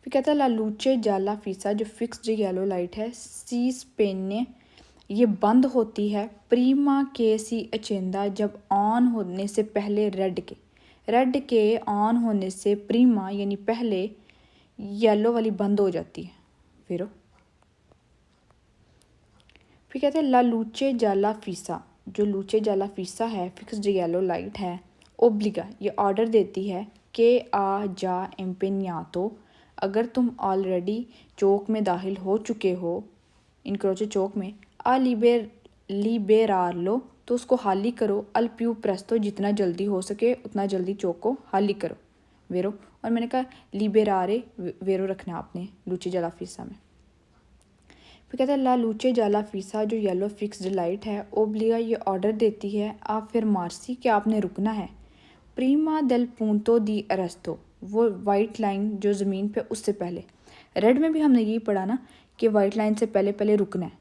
फिर कहता है ला लूचे जाला फीसा, जो फिक्स्ड येलो लाइट है सी स्पेने, ये बंद होती है प्रीमा के सी अचेंदा, जब ऑन होने से पहले रेड के ऑन होने से प्रीमा यानी पहले येलो वाली बंद हो जाती है, फिर कहते हैं ला लूचे जाला फीसा, जो लूचे जाला फीसा है फिक्स्ड येलो लाइट है ओब्लिगा, ये ऑर्डर देती है कि आ जा एम्पेन्यातो, अगर तुम ऑलरेडी चौक में दाखिल हो चुके हो, इनक्रोचे चौक में, लिबेरार लो, तो उसको हाली करो, अल प्यू प्रेस्तो, जितना जल्दी हो सके उतना जल्दी चोक को हाली करो, वेरो। और मैंने कहा लिबेरारे वेरो रखना आपने लूचे जाला फीसा में। फिर कहता है ला लूचे जाला फीसा, जो येलो फिक्स्ड लाइट है ओब्लिगा ये ऑर्डर देती है आप फिर मार्सी कि आपने रुकना है। प्रीमा देल पूंतो दी अरेस्तो, वो वाइट लाइन जो ज़मीन पे उससे पहले। रेड में भी हमने यही पढ़ा ना कि वाइट लाइन से पहले पहले रुकना है,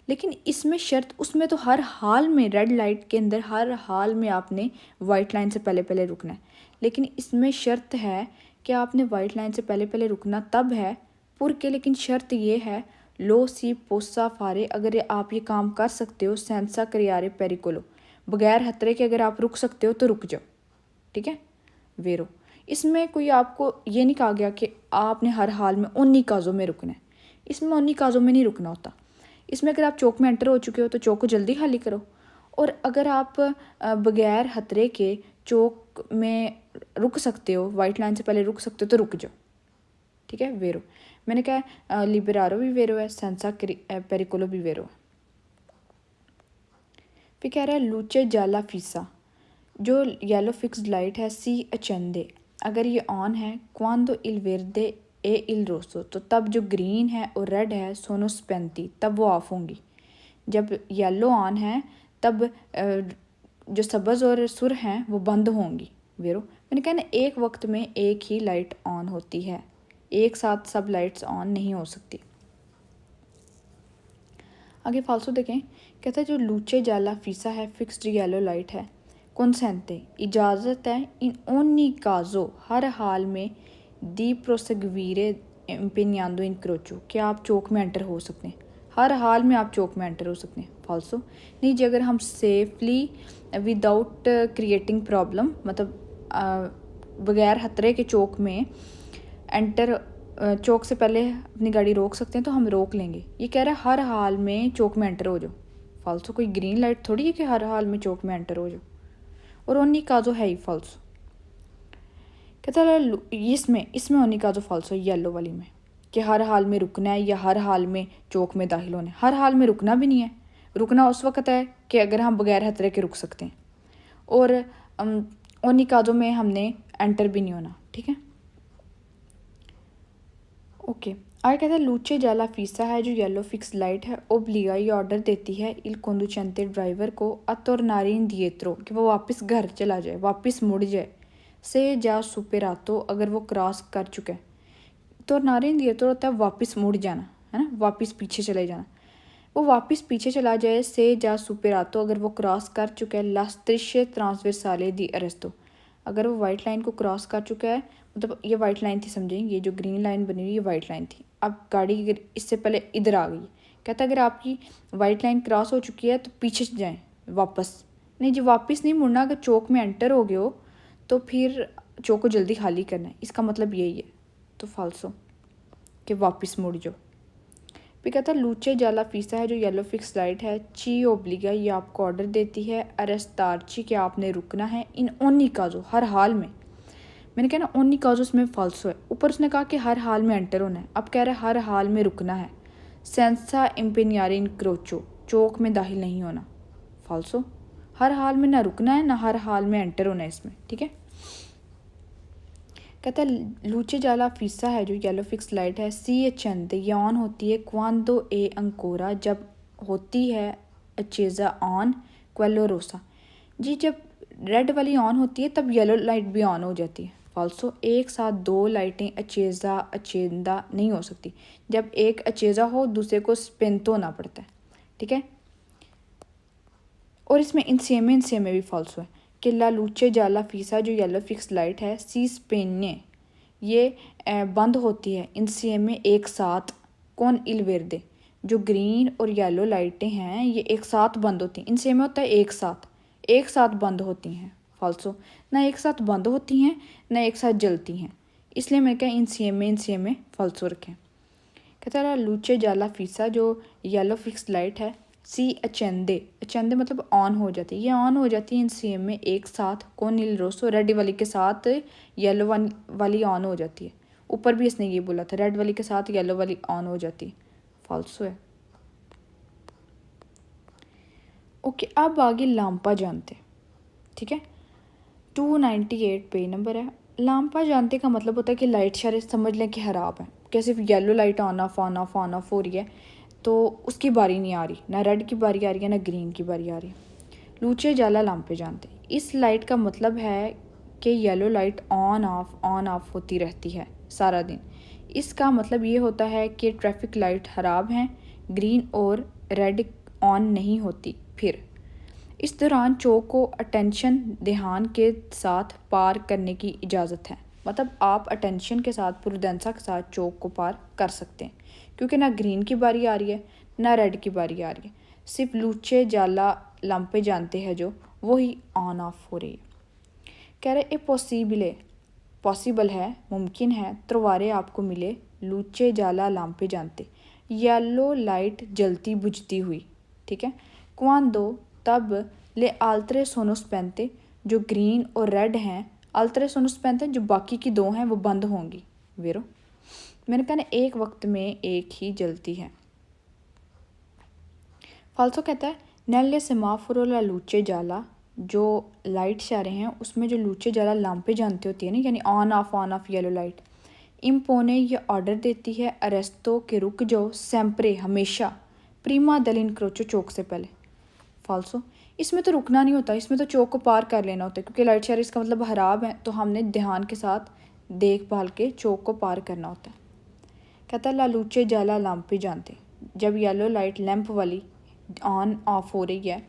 लेकिन इसमें शर्त, उसमें तो हर हाल में रेड लाइट के अंदर हर हाल में आपने वाइट लाइन से पहले पहले रुकना है, लेकिन इसमें शर्त है कि आपने वाइट लाइन से पहले पहले रुकना तब है पुर के, लेकिन शर्त ये है लो सी पोसा फारे, अगर आप ये काम कर सकते हो सेंसा करियारे पेरिकोलो, बगैर खतरे के अगर आप रुक सकते हो तो रुक जाओ, ठीक है वेरो। इसमें कोई आपको ये नहीं कहा गया कि आपने हर हाल में ओनी काजों में रुकना है, इसमें ओनी काजों में नहीं रुकना होता। इसमें अगर आप चौक में एंटर हो चुके हो तो चौक को जल्दी खाली करो, और अगर आप बगैर खतरे के चौक में रुक सकते हो, वाइट लाइन से पहले रुक सकते हो तो रुक जाओ, ठीक है वेरो। मैंने कहा लिबेरारो भी वेरो है, सेंसा पेरिकोलो भी वेरो है। फिर कह रहा है लूचे जाला फीसा, जो येलो फिक्स्ड लाइट है सी अचंदे, अगर ये ऑन है क्वांदो इल वेर्दे ए इल रोसो, तो तब जो ग्रीन है और रेड है सोनो स्पेंती, तब वो ऑफ होंगी। जब येलो ऑन है तब जो सब्ज़ और सुर हैं वो बंद होंगी, वेरो। मैंने कहा ना एक वक्त में एक ही लाइट ऑन होती है, एक साथ सब लाइट्स ऑन नहीं हो सकती। आगे फालसू देखें, कहता है जो लूचे जाला फीसा है फिक्स्ड येलो लाइट है कंसेंटे, इजाज़त है इन ओनी काजो, हर हाल में दी प्रोसेगवीरे इम्पेनियादो इन क्रोचो, कि आप चौक में एंटर हो सकते हैं, हर हाल में आप चौक में एंटर हो सकते हैं। फालसो नहीं जी, अगर हम सेफली विदाउट क्रिएटिंग प्रॉब्लम, मतलब बगैर खतरे के चौक में एंटर, चौक से पहले अपनी गाड़ी रोक सकते हैं तो हम रोक लेंगे। ये कह रहा है हर हाल में चौक में एंटर हो जाओ। फालसो कोई ग्रीन लाइट थोड़ी है कि हर हाल में चौक में एंटर हो जाओ, और ओनी काजो है ही फालसो। कहता है इसमें ओनी काजो फालसो येलो वाली में, कि हर हाल में रुकना है या हर हाल में चौक में दाखिल होना है। हर हाल में रुकना भी नहीं है, रुकना उस वक्त है कि अगर हम बगैर खतरे के रुक सकते हैं, और ओनी काजो में हमने एंटर भी नहीं होना, ठीक है ओके। आगे कहता है लूचे जाला फीसा है, जो येलो फिक्स लाइट है ओब्लिगा ये ऑर्डर देती है इल कोंदुचेंते ड्राइवर को अतोरनारी इन दिएत्रो, कि वो वापस घर चला जाए, वापस मुड़ जाए, से जा सुपेरातो, अगर वो क्रॉस कर चुका है। तोरनारी इन दिएत्रो होता है वापस मुड़ जाना, है ना, वापस पीछे चले जाना। वो वापस पीछे चला जाए, से जा सुपेरातो, अगर वो क्रॉस कर चुका है लास्ट्रिशे ट्रांसवर्साले दी अरेस्तो, अगर वो वाइट लाइन को क्रॉस कर चुका है, मतलब ये वाइट लाइन थी समझें, ये जो ग्रीन लाइन बनी हुई ये वाइट लाइन थी, अब गाड़ी इससे पहले इधर आ गई। कहता अगर आपकी वाइट लाइन क्रॉस हो चुकी है तो पीछे जाएं वापस, नहीं जी वापस नहीं मुड़ना, अगर चौक में एंटर हो गए हो तो फिर चौक को जल्दी खाली करना है, इसका मतलब यही है। तो फालसो कि वापस मुड़ जाओ। फिर कहता लूचे जाला फीसा है, जो येलो फिक्स लाइट है ची ओब्लिगा ये आपको ऑर्डर देती है अरेस्तारची, कि आपने रुकना है इन ओनी काजो, हर हाल में। मैंने कहा ना ओनी काजो उसमें फालसो है, ऊपर उसने कहा कि हर हाल में एंटर होना है, अब कह रहा है हर हाल में रुकना है। सेंसा इम्पेनियारी इन क्रोचो, चौक में दाखिल नहीं होना, फालसो। हर हाल में ना रुकना है ना हर हाल में एंटर होना है इसमें, ठीक है। कहता है लूचे जाला फीसा है, जो येलो फिक्स लाइट है सी एचंद ये ऑन होती है क्वांदो ए अंकोरा, जब होती है अचेज़ा ऑन क्वेलो रोसा, जी जब रेड वाली ऑन होती है तब येलो लाइट भी ऑन हो जाती है। फालसो एक साथ दो लाइटें अचेज़ा अचेंदा नहीं हो सकती, जब एक अचेज़ा हो दूसरे को स्पेंतो होना पड़ता है, ठीक है। और इसमें इंसिएमे भी फालसो है कि ला लूचे जाला फीसा, जो येलो फिक्स लाइट है सी स्पेने ये बंद होती है इंसिएमे एक साथ कौन इल वेर्दे, जो ग्रीन और येलो लाइटें हैं ये एक साथ बंद होती हैं। इंसिएमे होता है एक साथ बंद होती हैं, फालसो ना एक साथ बंद होती हैं ना एक साथ जलती हैं, इसलिए मैं क्या इंसिएमे फालसो रखें। कहता है लूचे जाला फीसा, जो येलो फिक्स लाइट है सी अचेंदे मतलब ऑन हो जाती है, ये ऑन हो जाती है इंसिएम में एक साथ कौन नील रोसो, रेड वाली के साथ येलो वाली ऑन हो जाती है। ऊपर भी इसने ये बोला था रेड वाली के साथ येलो वाली ऑन हो जाती है, फालसो है। ओके, अब आगे लांपा जानते। ठीक है, 298 पे नंबर है। लांपा जानते का मतलब होता है कि लाइट इशारे समझ लें कि ख़राब है, क्या सिर्फ येलो लाइट ऑन ऑफ हो रही है तो उसकी बारी नहीं आ रही, ना रेड की बारी आ रही है ना ग्रीन की बारी आ रही है। लूचे जाला लांपे जानते, इस लाइट का मतलब है कि येलो लाइट ऑन ऑफ होती रहती है सारा दिन। इसका मतलब ये होता है कि ट्रैफिक लाइट ख़राब हैं, ग्रीन और रेड ऑन नहीं होती। फिर इस दौरान चौक को अटेंशन ध्यान के साथ पार करने की इजाज़त है। मतलब आप अटेंशन के साथ प्रुडेंसा के साथ चौक को पार कर सकते हैं, क्योंकि ना ग्रीन की बारी आ रही है ना रेड की बारी आ रही है। सिर्फ लूचे जाला लंपे जानते हैं जो वही ऑन ऑफ हो रही है। कह रहे ए पॉसिबल है, मुमकिन है त्रोवारे आपको मिले लूचे जाला लांपे जानते, येलो लाइट जलती बुझती हुई। ठीक है, क्वांदो तब ले आल्तरे सोनोस पहनते, जो ग्रीन और रेड हैं आल्तरे सोनोस पहनते हैं, जो बाकी की दो हैं वो बंद होंगी। वेरो मैंने कहना एक वक्त में एक ही जलती है। फाल्सो कहता है नेल्ले सेमाफोरो ला लूचे जाला, जो लाइट इशारे हैं उसमें जो लूचे जाला लांपे जानते होती है ना, यानी ऑन ऑफ येलो लाइट। इम्पोने ये ऑर्डर देती है अरेस्तो के रुक जाओ सेम्परे हमेशा, प्रीमा दल इनक्रोचो चौक से पहले। फाल्सो इसमें तो रुकना नहीं होता, इसमें तो चौक को पार कर लेना होता है, क्योंकि लाइट इशारे इसका मतलब ख़राब है तो हमने ध्यान के साथ देखभाल के चौक को पार करना होता है। कहता है ला लूचे जाला लांपे जानते, जब येलो लाइट लैंप वाली ऑन ऑफ हो रही है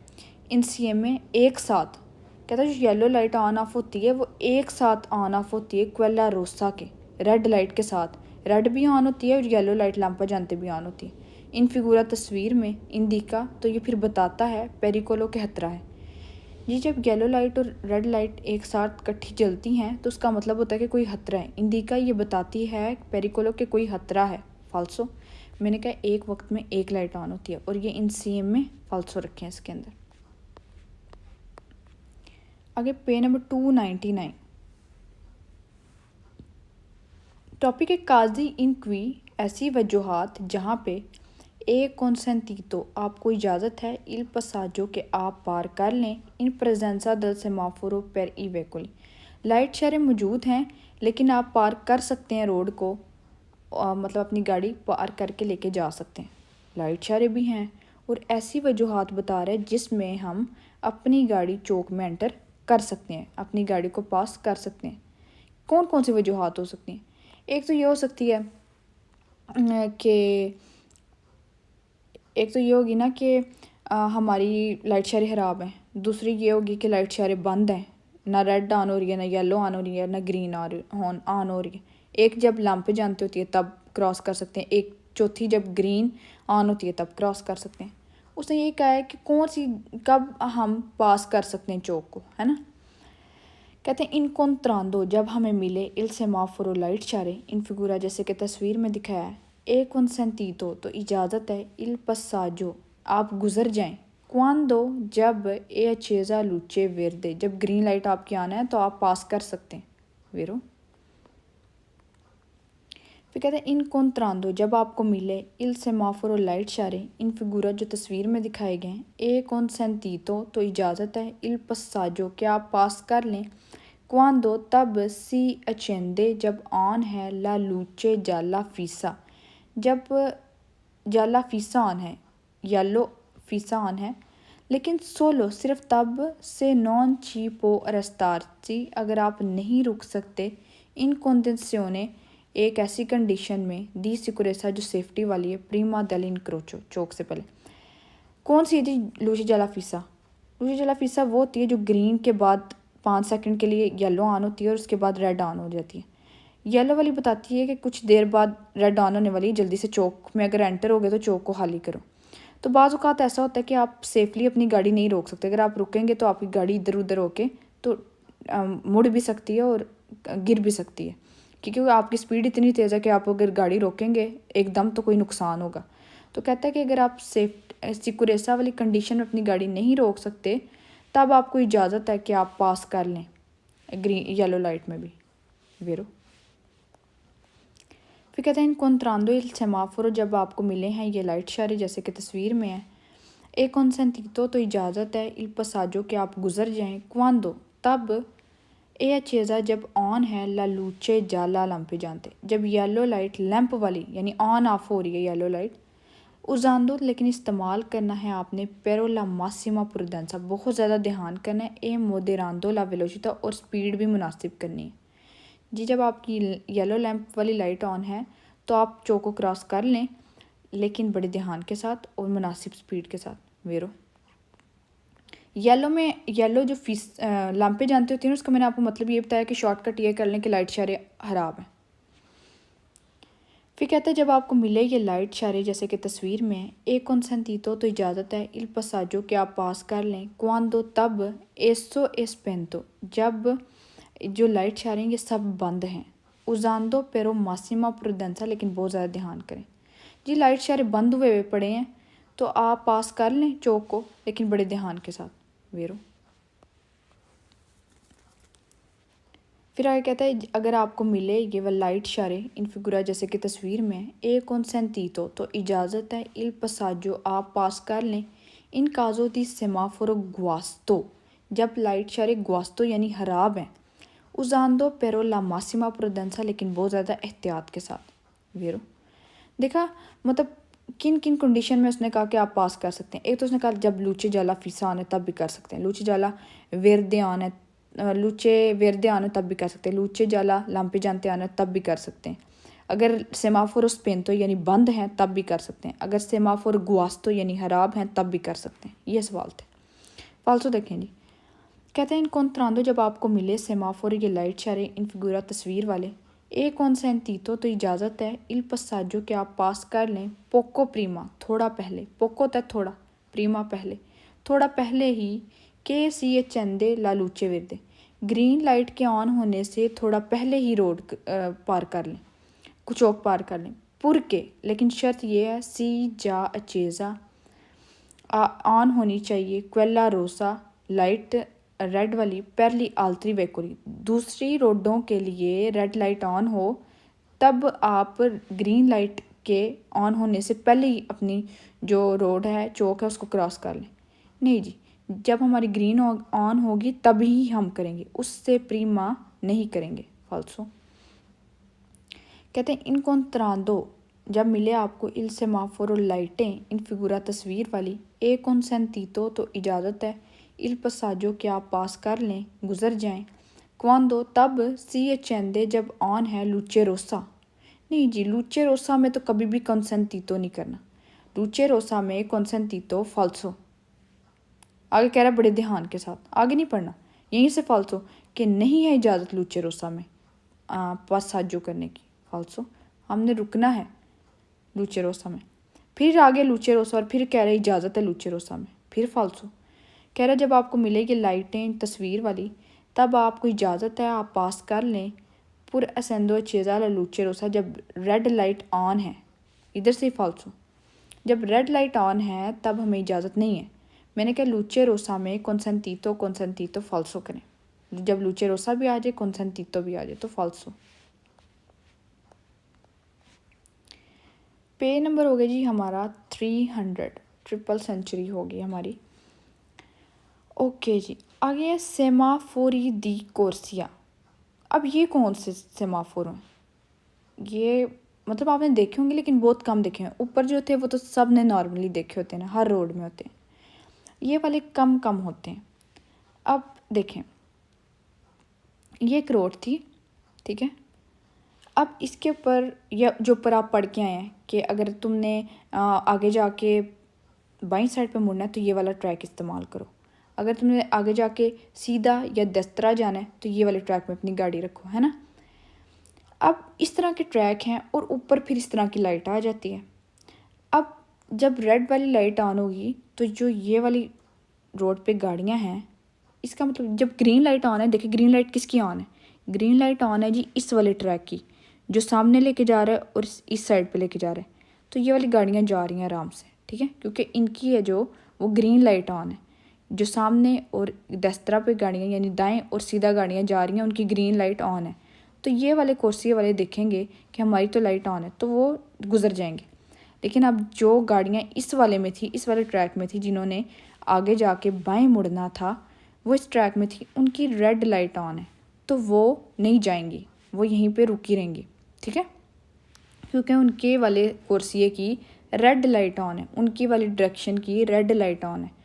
इन सी में एक साथ। कहता है जो येलो लाइट ऑन ऑफ होती है वो एक साथ ऑन ऑफ होती है क्वेला रोसा के रेड लाइट के साथ। रेड भी ऑन होती है और येलो लाइट लांपा जानते भी ऑन होती है। इन फिगूरा तस्वीर में इंदिका तो ये फिर बताता है पेरिकोलो के खतरा है। ये जब येलो लाइट और रेड लाइट एक साथ इकट्ठी जलती हैं तो उसका मतलब होता है कि कोई खतरा है। इंदिका ये बताती है पेरिकोलो के कोई खतरा है। फाल्सो मैंने कहा एक वक्त में एक लाइट ऑन होती है और ये इन सीएम में फाल्सो रखे हैं इसके अंदर। आगे पे नंबर 299 टॉपिक है काजी इन क्वी, ऐसी वजूहात जहाँ पे ए कॉन्सेंटीतो आपको इजाज़त है इल पसाजो के आप पार कर लें इन प्रेजेंसा दल सेमाफोरो पर ई वेकुली, लाइट इशारे मौजूद हैं लेकिन आप पार कर सकते हैं रोड को, मतलब अपनी गाड़ी पार करके लेके जा सकते हैं। लाइट इशारे भी हैं और ऐसी वजूहात बता रहे हैं जिसमें हम अपनी गाड़ी चौक में एंटर कर सकते हैं, अपनी गाड़ी को पास कर सकते हैं। कौन कौन सी वजूहात हो सकती हैं? एक तो ये हो सकती है कि होगी ना कि हमारी लाइट इशारे ख़राब हैं। दूसरी ये होगी कि लाइट इशारे बंद हैं, ना रेड ऑन हो रही है ना येलो ऑन हो रही है ना ग्रीन ऑन हो रही है। एक जब लैंप जानती होती है तब क्रॉस कर सकते हैं, एक चौथी जब ग्रीन ऑन होती है तब क्रॉस कर सकते हैं। उसने ये कहा है कि कौन सी कब हम पास कर सकते हैं चौक को, है ना। कहते हैं इन कॉन्त्रांदो जब हमें मिले इल सेमाफोरो लाइट इशारे इन फिगूरा जैसे कि तस्वीर में दिखाया है, ए कॉन्सेंटीतो तो इजाज़त है इल पसाजो आप गुजर जाएं, क्वांदो जब ए अचेज़ा लूचे वेरदे जब ग्रीन लाइट आपकी आना है तो आप पास कर सकते हैं। वेरो फिर कहते हैं इन कॉन्त्रांदो जब आपको मिले इल सेमाफोरो लाइट इशारे इन फिगूरा जो तस्वीर में दिखाए गए हैं, ए कॉन्सेंटीतो तो इजाज़त है इल पसाजो कि आप पास कर लें, क्वांदो तब सी अचेंदे जब ऑन है ला लूचे जाला फीसा, जब जाला फीसा ऑन है येलो फीसा ऑन है, लेकिन सोलो सिर्फ तब से नॉन चीपो अरस्तारची अगर आप नहीं रुक सकते इन कंडीशने एक ऐसी कंडीशन में दी सिकुरेसा जो सेफ्टी वाली है प्रीमा दल इनक्रोचो चौक से पहले। कौन सी थी लूची जला फीसा? लूची जला फीसा वो होती है जो ग्रीन के बाद 5 सेकंड के लिए येलो ऑन होती है और उसके बाद रेड ऑन हो जाती है। येलो वाली बताती है कि कुछ देर बाद रेड ऑन होने वाली है, जल्दी से चौक में अगर एंटर हो गए तो चौक को खाली करो। तो बाज़ औक़ात ऐसा होता है कि आप सेफली अपनी गाड़ी नहीं रोक सकते, अगर आप रुकेंगे तो आपकी गाड़ी इधर उधर होके तो मुड़ भी सकती है और गिर भी सकती है, क्योंकि आपकी स्पीड इतनी तेज़ है कि आप अगर गाड़ी रोकेंगे एकदम तो कोई नुकसान होगा। तो कहता है कि अगर आप सिकुरेसा वाली कंडीशन में अपनी गाड़ी नहीं रोक सकते तब आपको इजाज़त है कि आप पास कर लें ग्रीन येलो लाइट में भी। वेरो फिर कहते हैं इन कॉन्त्रांदो इल सेमाफोरो जब आपको मिले हैं ये लाइट इशारे जैसे कि तस्वीर में है, ए consentito तो इजाज़त है, il passaggio कि आप गुजर जाएं, quando तब, ए accesa जब ऑन है, la luce gialla lampeggiante जब येलो लाइट लैंप वाली यानी ऑन ऑफ हो रही है येलो लाइट, usando लेकिन इस्तेमाल करना है आपने pero la massima prudenza बहुत ज़्यादा ध्यान करना है, e moderando la velocità और स्पीड भी मुनासिब करनी है जी। जब आपकी येलो लैंप वाली लाइट ऑन है तो आप चौक को क्रॉस कर लें लेकिन बड़े ध्यान के साथ और मुनासिब स्पीड के साथ। वेरो येलो जो लैंपें जानते होती हैं उसका मैंने आपको मतलब ये बताया कि शॉर्टकट ये कर लें कि लाइट इशारे खराब हैं। फिर कहते हैं जब आपको मिले ये लाइट इशारे जैसे कि तस्वीर में, एक consentito तो इजाज़त है, il passaggio कि आप पास कर लें, quando तब, esso è spento जब जो लाइट इशारे ये सब बंद हैं, usando pero massima prudenza लेकिन बहुत ज़्यादा ध्यान करें जी। लाइट इशारे बंद हुए पड़े हैं तो आप पास कर लें चौक को लेकिन बड़े ध्यान के साथ। वेरो फिर आगे कहता है अगर आपको मिले ये वह लाइट इशारे इन फिगुरा जैसे कि तस्वीर में, ए consentito तो इजाज़त है, il passaggio आप पास कर लें, इन caso di semaforo guasto जब लाइट इशारे guasto यानी खराब हैं, usando pero la massima prudenza लेकिन बहुत ज़्यादा एहतियात के साथ। वेरो देखा मतलब किन किन कंडीशन में उसने कहा कि आप पास कर सकते हैं। एक तो उसने कहा जब लूचे जाला फीसा आने तब भी कर सकते हैं, लूचे जाला वेरदे आने लूचे वेरदे आने तब भी कर सकते हैं, लूचे जाला लांपे जानते आने तब भी कर सकते हैं, अगर सेमाफोर स्पेंतो यानी बंद हैं तब भी कर सकते हैं, अगर सेमाफोर गुआस्तो यानी खराब हैं तब भी कर सकते हैं। ये सवाल थे। फालसो देखें जी, कहते हैं इन कॉन्ट्रांडो जब आपको मिले सेमाफोर ये लाइट इशारे इन फिगुरा तस्वीर वाले, ए consentito तो इजाज़त है, il passaggio कि आप पास कर लें, poco prima थोड़ा पहले, poco तक थोड़ा, prima पहले, थोड़ा पहले ही, के सी accende la luce verde green light के ऑन होने से थोड़ा पहले ही रोड पार कर लें, चौक पार कर लें, पुर के लेकिन शर्त यह है सी जा अचेज़ा ऑन होनी चाहिए, क्वेला रोसा लाइट रेड वाली पहली आल्तरी वेकोरी दूसरी रोडों के लिए रेड लाइट ऑन हो तब आप ग्रीन लाइट के ऑन होने से पहले ही अपनी जो रोड है चौक है उसको क्रॉस कर लें। नहीं जी, जब हमारी ग्रीन ऑन होगी तभी हम करेंगे, उससे प्रीमा नहीं करेंगे। फाल्सो कहते हैं इन कॉन्ट्रांडो जब मिले आपको इल सेमाफोर और लाइटें इन फिगुरा तस्वीर वाली, ए consentito तो इजाज़त है, il passaggio कि आप पास कर लें गुजर जाएं, quando तब, si accende जब ऑन है, luce rossa नहीं जी, luce rossa में तो कभी भी consentito नहीं करना, luce rossa में consentito falso। आगे कह रहा है बड़े ध्यान के साथ, आगे नहीं पढ़ना, यहीं से falso कि नहीं है इजाज़त luce rossa में passaggio करने की, falso हमने रुकना है luce rossa में, फिर आगे luce rossa और फिर कह रहे इजाज़त है luce rossa में, फिर falso कह रहा जब आपको मिलेगी लाइटें तस्वीर वाली तब आपको इजाज़त है आप पास कर लें, पुर असेंदो चेज़ा लूचे रोसा जब रेड लाइट ऑन है, इधर से फाल्सो जब रेड लाइट ऑन है तब हमें इजाज़त नहीं है। मैंने कहा लूचे रोसा में consentito फाल्सो करें, जब लूचे रोसा भी आ जाए consentito भी आ जाए तो फाल्सो। पे नंबर हो गया जी हमारा 300, ट्रिपल सेंचुरी होगी हमारी। ओके जी, आगे है सेमाफोरी दी कोर्सिया। अब ये कौन से सेमाफोर हैं? ये मतलब आपने देखे होंगे लेकिन बहुत कम देखे हैं, ऊपर जो थे वो तो सब ने नॉर्मली देखे होते हैं ना, हर रोड में होते हैं, ये वाले कम कम होते हैं। अब देखें ये एक रोड थी, ठीक है, अब इसके ऊपर या जो ऊपर आप पढ़ के आए हैं कि अगर तुमने आगे जाके बाईं साइड पे मुड़ना है तो ये वाला ट्रैक इस्तेमाल करो, अगर तुमने आगे जाके सीधा या दस्तरा जाना है तो ये वाले ट्रैक में अपनी गाड़ी रखो, है ना। अब इस तरह के ट्रैक हैं और ऊपर फिर इस तरह की लाइट आ जाती है। अब जब रेड वाली लाइट ऑन होगी तो जो ये वाली रोड पे गाड़ियां हैं, इसका मतलब जब ग्रीन लाइट ऑन है, देखिए ग्रीन लाइट किसकी ऑन है, ग्रीन लाइट ऑन है जी इस वाले ट्रैक की जो सामने लेके जा रहा है और इस साइड पे लेके जा रहा है, तो ये वाली गाड़ियाँ जा रही हैं आराम से, ठीक है, क्योंकि इनकी है जो वो ग्रीन लाइट ऑन है। जो सामने और दस्तरा पे गाड़ियाँ यानी दाएं और सीधा गाड़ियाँ जा रही हैं उनकी ग्रीन लाइट ऑन है, तो ये वाले कोर्सिया वाले देखेंगे कि हमारी तो लाइट ऑन है तो वो गुजर जाएंगे। लेकिन अब जो गाड़ियाँ इस वाले में थी, इस वाले ट्रैक में थी, जिन्होंने आगे जाके बाएं मुड़ना था, वो इस ट्रैक में थी, उनकी रेड लाइट ऑन है, तो वो नहीं जाएंगी, वो यहीं पे रुकी रहेंगी, ठीक है, क्योंकि उनके वाले कुर्सिये की रेड लाइट ऑन है, उनकी वाली डायरेक्शन की रेड लाइट ऑन है।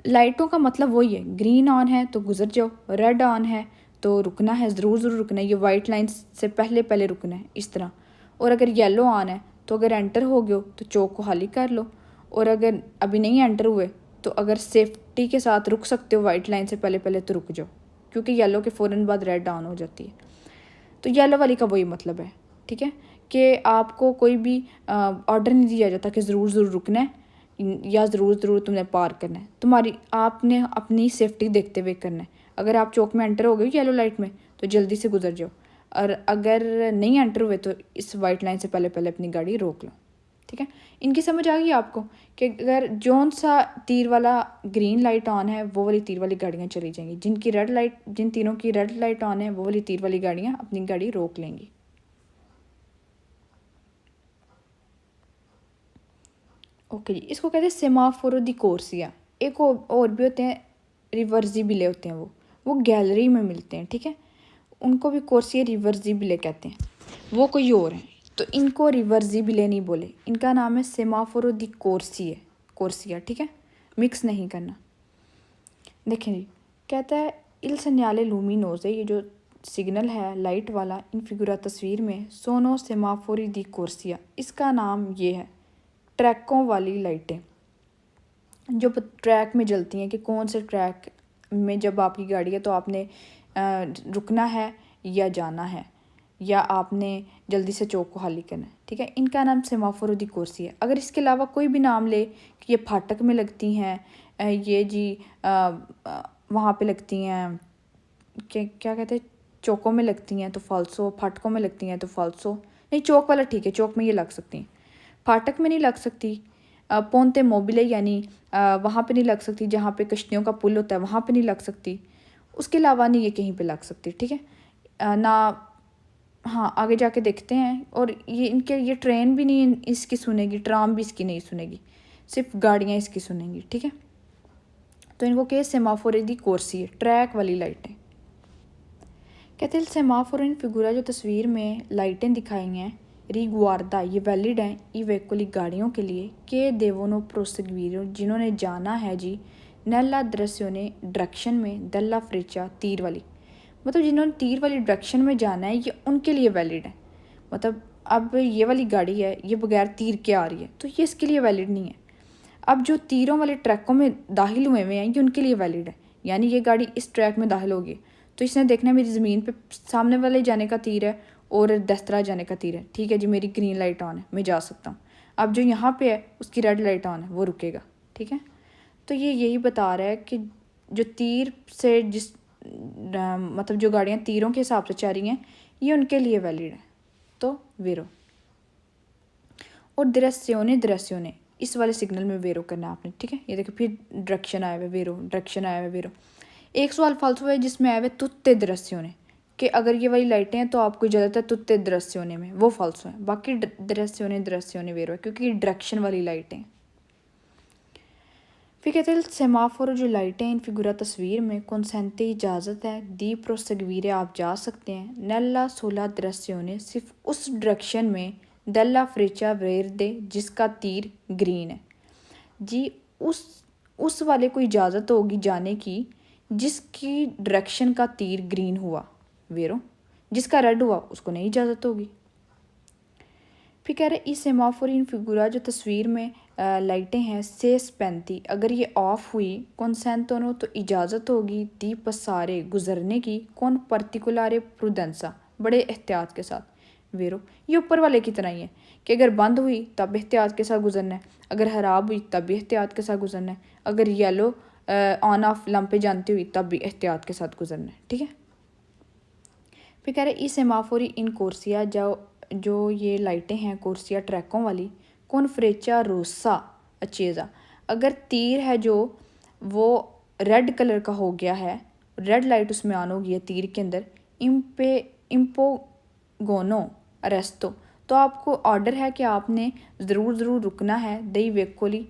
लाइटों का मतलब वही है, ग्रीन ऑन है तो गुजर जाओ, रेड ऑन है तो रुकना है, ज़रूर रुकना है, ये वाइट लाइन से पहले पहले रुकना है, इस तरह। और अगर येलो ऑन है तो अगर एंटर हो गए तो चौक को खाली कर लो, और अगर अभी नहीं एंटर हुए तो अगर सेफ्टी के साथ रुक सकते हो वाइट लाइन से पहले पहले तो रुक जाओ, क्योंकि येलो के फ़ौरन बाद रेड ऑन हो जाती है। तो येलो वाली का वही मतलब है, ठीक है, कि आपको कोई भी ऑर्डर नहीं दिया जाता कि ज़रूर रुकना है या ज़रूर तुमने पार करना है, तुम्हारी आपने अपनी सेफ्टी देखते हुए करना है। अगर आप चौक में एंटर हो गए येलो लाइट में तो जल्दी से गुजर जाओ, और अगर नहीं एंटर हुए तो इस वाइट लाइन से पहले पहले अपनी गाड़ी रोक लो, ठीक है। इनकी समझ आ गई आपको कि अगर जौन सा तीर वाला ग्रीन लाइट ऑन है वो वाली तीर वाली गाड़ियाँ चली जाएंगी, जिनकी रेड लाइट, जिन तीनों की रेड लाइट ऑन है वो वाली तीर वाली गाड़ियाँ अपनी गाड़ी रोक लेंगी। ओके जी, इसको कहते हैं सेमाफोरो दी कोर्सिया। एक और भी होते हैं, रिवर्सिबले होते हैं, वो गैलरी में मिलते हैं, ठीक है, उनको भी कोर्सिया रिवर्सिबले कहते हैं, वो कोई और हैं, तो इनको रिवर्सिबले नहीं बोले, इनका नाम है सेमाफोरो दी कोर्सिया, ठीक है, मिक्स नहीं करना। देखें जी, कहता है इल सन्याले लूमिनोज़े, ये जो सिग्नल है लाइट वाला इन फिगुरा तस्वीर में, सोनो सेमाफोरी दी कोर्सिया, इसका नाम ये है ट्रैकों वाली लाइटें, जो ट्रैक में जलती हैं, कि कौन से ट्रैक में जब आपकी गाड़ी है तो आपने रुकना है या जाना है, या आपने जल्दी से चौक को खाली करना है, ठीक है, इनका नाम सेमाफोरो दी कोर्सी है। अगर इसके अलावा कोई भी नाम ले कि ये फाटक में लगती हैं, ये जी वहाँ पे लगती हैं, क्या कहते हैं, चौकों में लगती हैं तो फाल्सो, फाटकों में लगती हैं तो फाल्सो, नहीं चौक वाला ठीक है, चौक में ये लग सकती हैं, फाटक में नहीं लग सकती, पोंते मोबिले यानी वहाँ पे नहीं लग सकती, जहाँ पे कश्तियों का पुल होता है वहाँ पे नहीं लग सकती, उसके अलावा नहीं ये कहीं पे लग सकती, ठीक है ना। हाँ, आगे जाके देखते हैं, और ये ट्रेन भी नहीं इसकी सुनेगी, ट्राम भी इसकी नहीं सुनेगी, सिर्फ गाड़ियाँ इसकी सुनेंगी, ठीक है। तो इनको क्या सेमाफोरे दी कोर्सी है, ट्रैक वाली लाइटें कहते हैं। सेमाफोर इन फिगुरा जो तस्वीर में लाइटें दिखाई हैं रिगुआर्दा, ये वैलिड हैं ई वेहिकल गाड़ियों के लिए, के देवोनो प्रोसेगवीरो, जिन्होंने जाना है जी नेला दृश्योने डायरेक्शन में, दल्ला फ्रिचा तीर वाली, मतलब जिन्होंने तीर वाली डायरेक्शन में जाना है ये उनके लिए वैलिड है। मतलब अब ये वाली गाड़ी है, ये बगैर तीर के आ रही है तो ये इसके लिए वैलिड नहीं है। अब जो तीरों वाले ट्रैकों में दाखिल हुए हैं ये उनके लिए वैलिड है, यानी ये गाड़ी इस ट्रैक में दाखिल होगी तो इसने देखना है मेरी ज़मीन पे सामने वाले जाने का तीर है और दस्तरा जाने का तीर है, ठीक है जी, मेरी ग्रीन लाइट ऑन है, मैं जा सकता हूँ। अब जो यहाँ पे है उसकी रेड लाइट ऑन है, वो रुकेगा, ठीक है। तो ये यही बता रहा है कि जो तीर से मतलब जो गाड़ियाँ तीरों के हिसाब से चल रही हैं ये उनके लिए वैलिड है। तो वेरो और दृश्यों इस वाले सिग्नल में वेरो करना है आपने, ठीक है। ये देखो फिर डायरेक्शन आया हुआ वेरो, डायरेक्शन आया हुआ वेरो। एक सवाल फालतू है जिसमें आया हुआ तुत्ते दृश्यों ने, कि अगर ये वाली लाइटें हैं तो आपको ज़्यादातर है तुत्ते दृश्यों में, वो फालतू है, बाकी दृश्यों वेरो है क्योंकि डायरेक्शन वाली लाइटें। फिर कहते हैं सेमाफोर जो लाइटें इन फिगुरा तस्वीर में कौनसेंते इजाज़त है दी प्रोसगवीरे, आप जा सकते हैं नेला सोला दृश्यों, सिर्फ उस डायरेक्शन में दल्ला फ्रिचा वेरदे, जिसका तीर ग्रीन है जी, उस वाले को इजाज़त होगी जाने की जिसकी डायरेक्शन का तीर ग्रीन हुआ वेरो, जिसका रेड हुआ उसको नहीं इजाज़त होगी। फिर कह रहे इस सेमाफोर इन फिगुरा जो तस्वीर में लाइटें हैं से स्पेंती, अगर ये ऑफ हुई कौनसेंतोनो तो इजाज़त होगी दी पसारे गुजरने की, कौन पर्टिकुलारे प्रुडेंसा, बड़े एहतियात के साथ वेरो, ये ऊपर वाले की तरह ही है कि अगर बंद हुई तब एहतियात के साथ गुजरना है, अगर ख़राब हुई तब भी एहतियात के साथ गुजरना है, अगर येलो ऑन ऑफ लंपे जानती हुई तब भी एहतियात के साथ गुजरना है, ठीक है। फिर कह रहे इस सेमाफोरी इन कोर्सिया जो ये लाइटें हैं कोर्सिया ट्रैकों वाली, कौन फ्रेचा रोसा अचेज़ा, अगर तीर है जो वो रेड कलर का हो गया है, रेड लाइट उसमें ऑन हो गई है तीर के अंदर, इम्पोगोनो अरेस्टो, तो आपको ऑर्डर है कि आपने ज़रूर रुकना है। दई वेकोली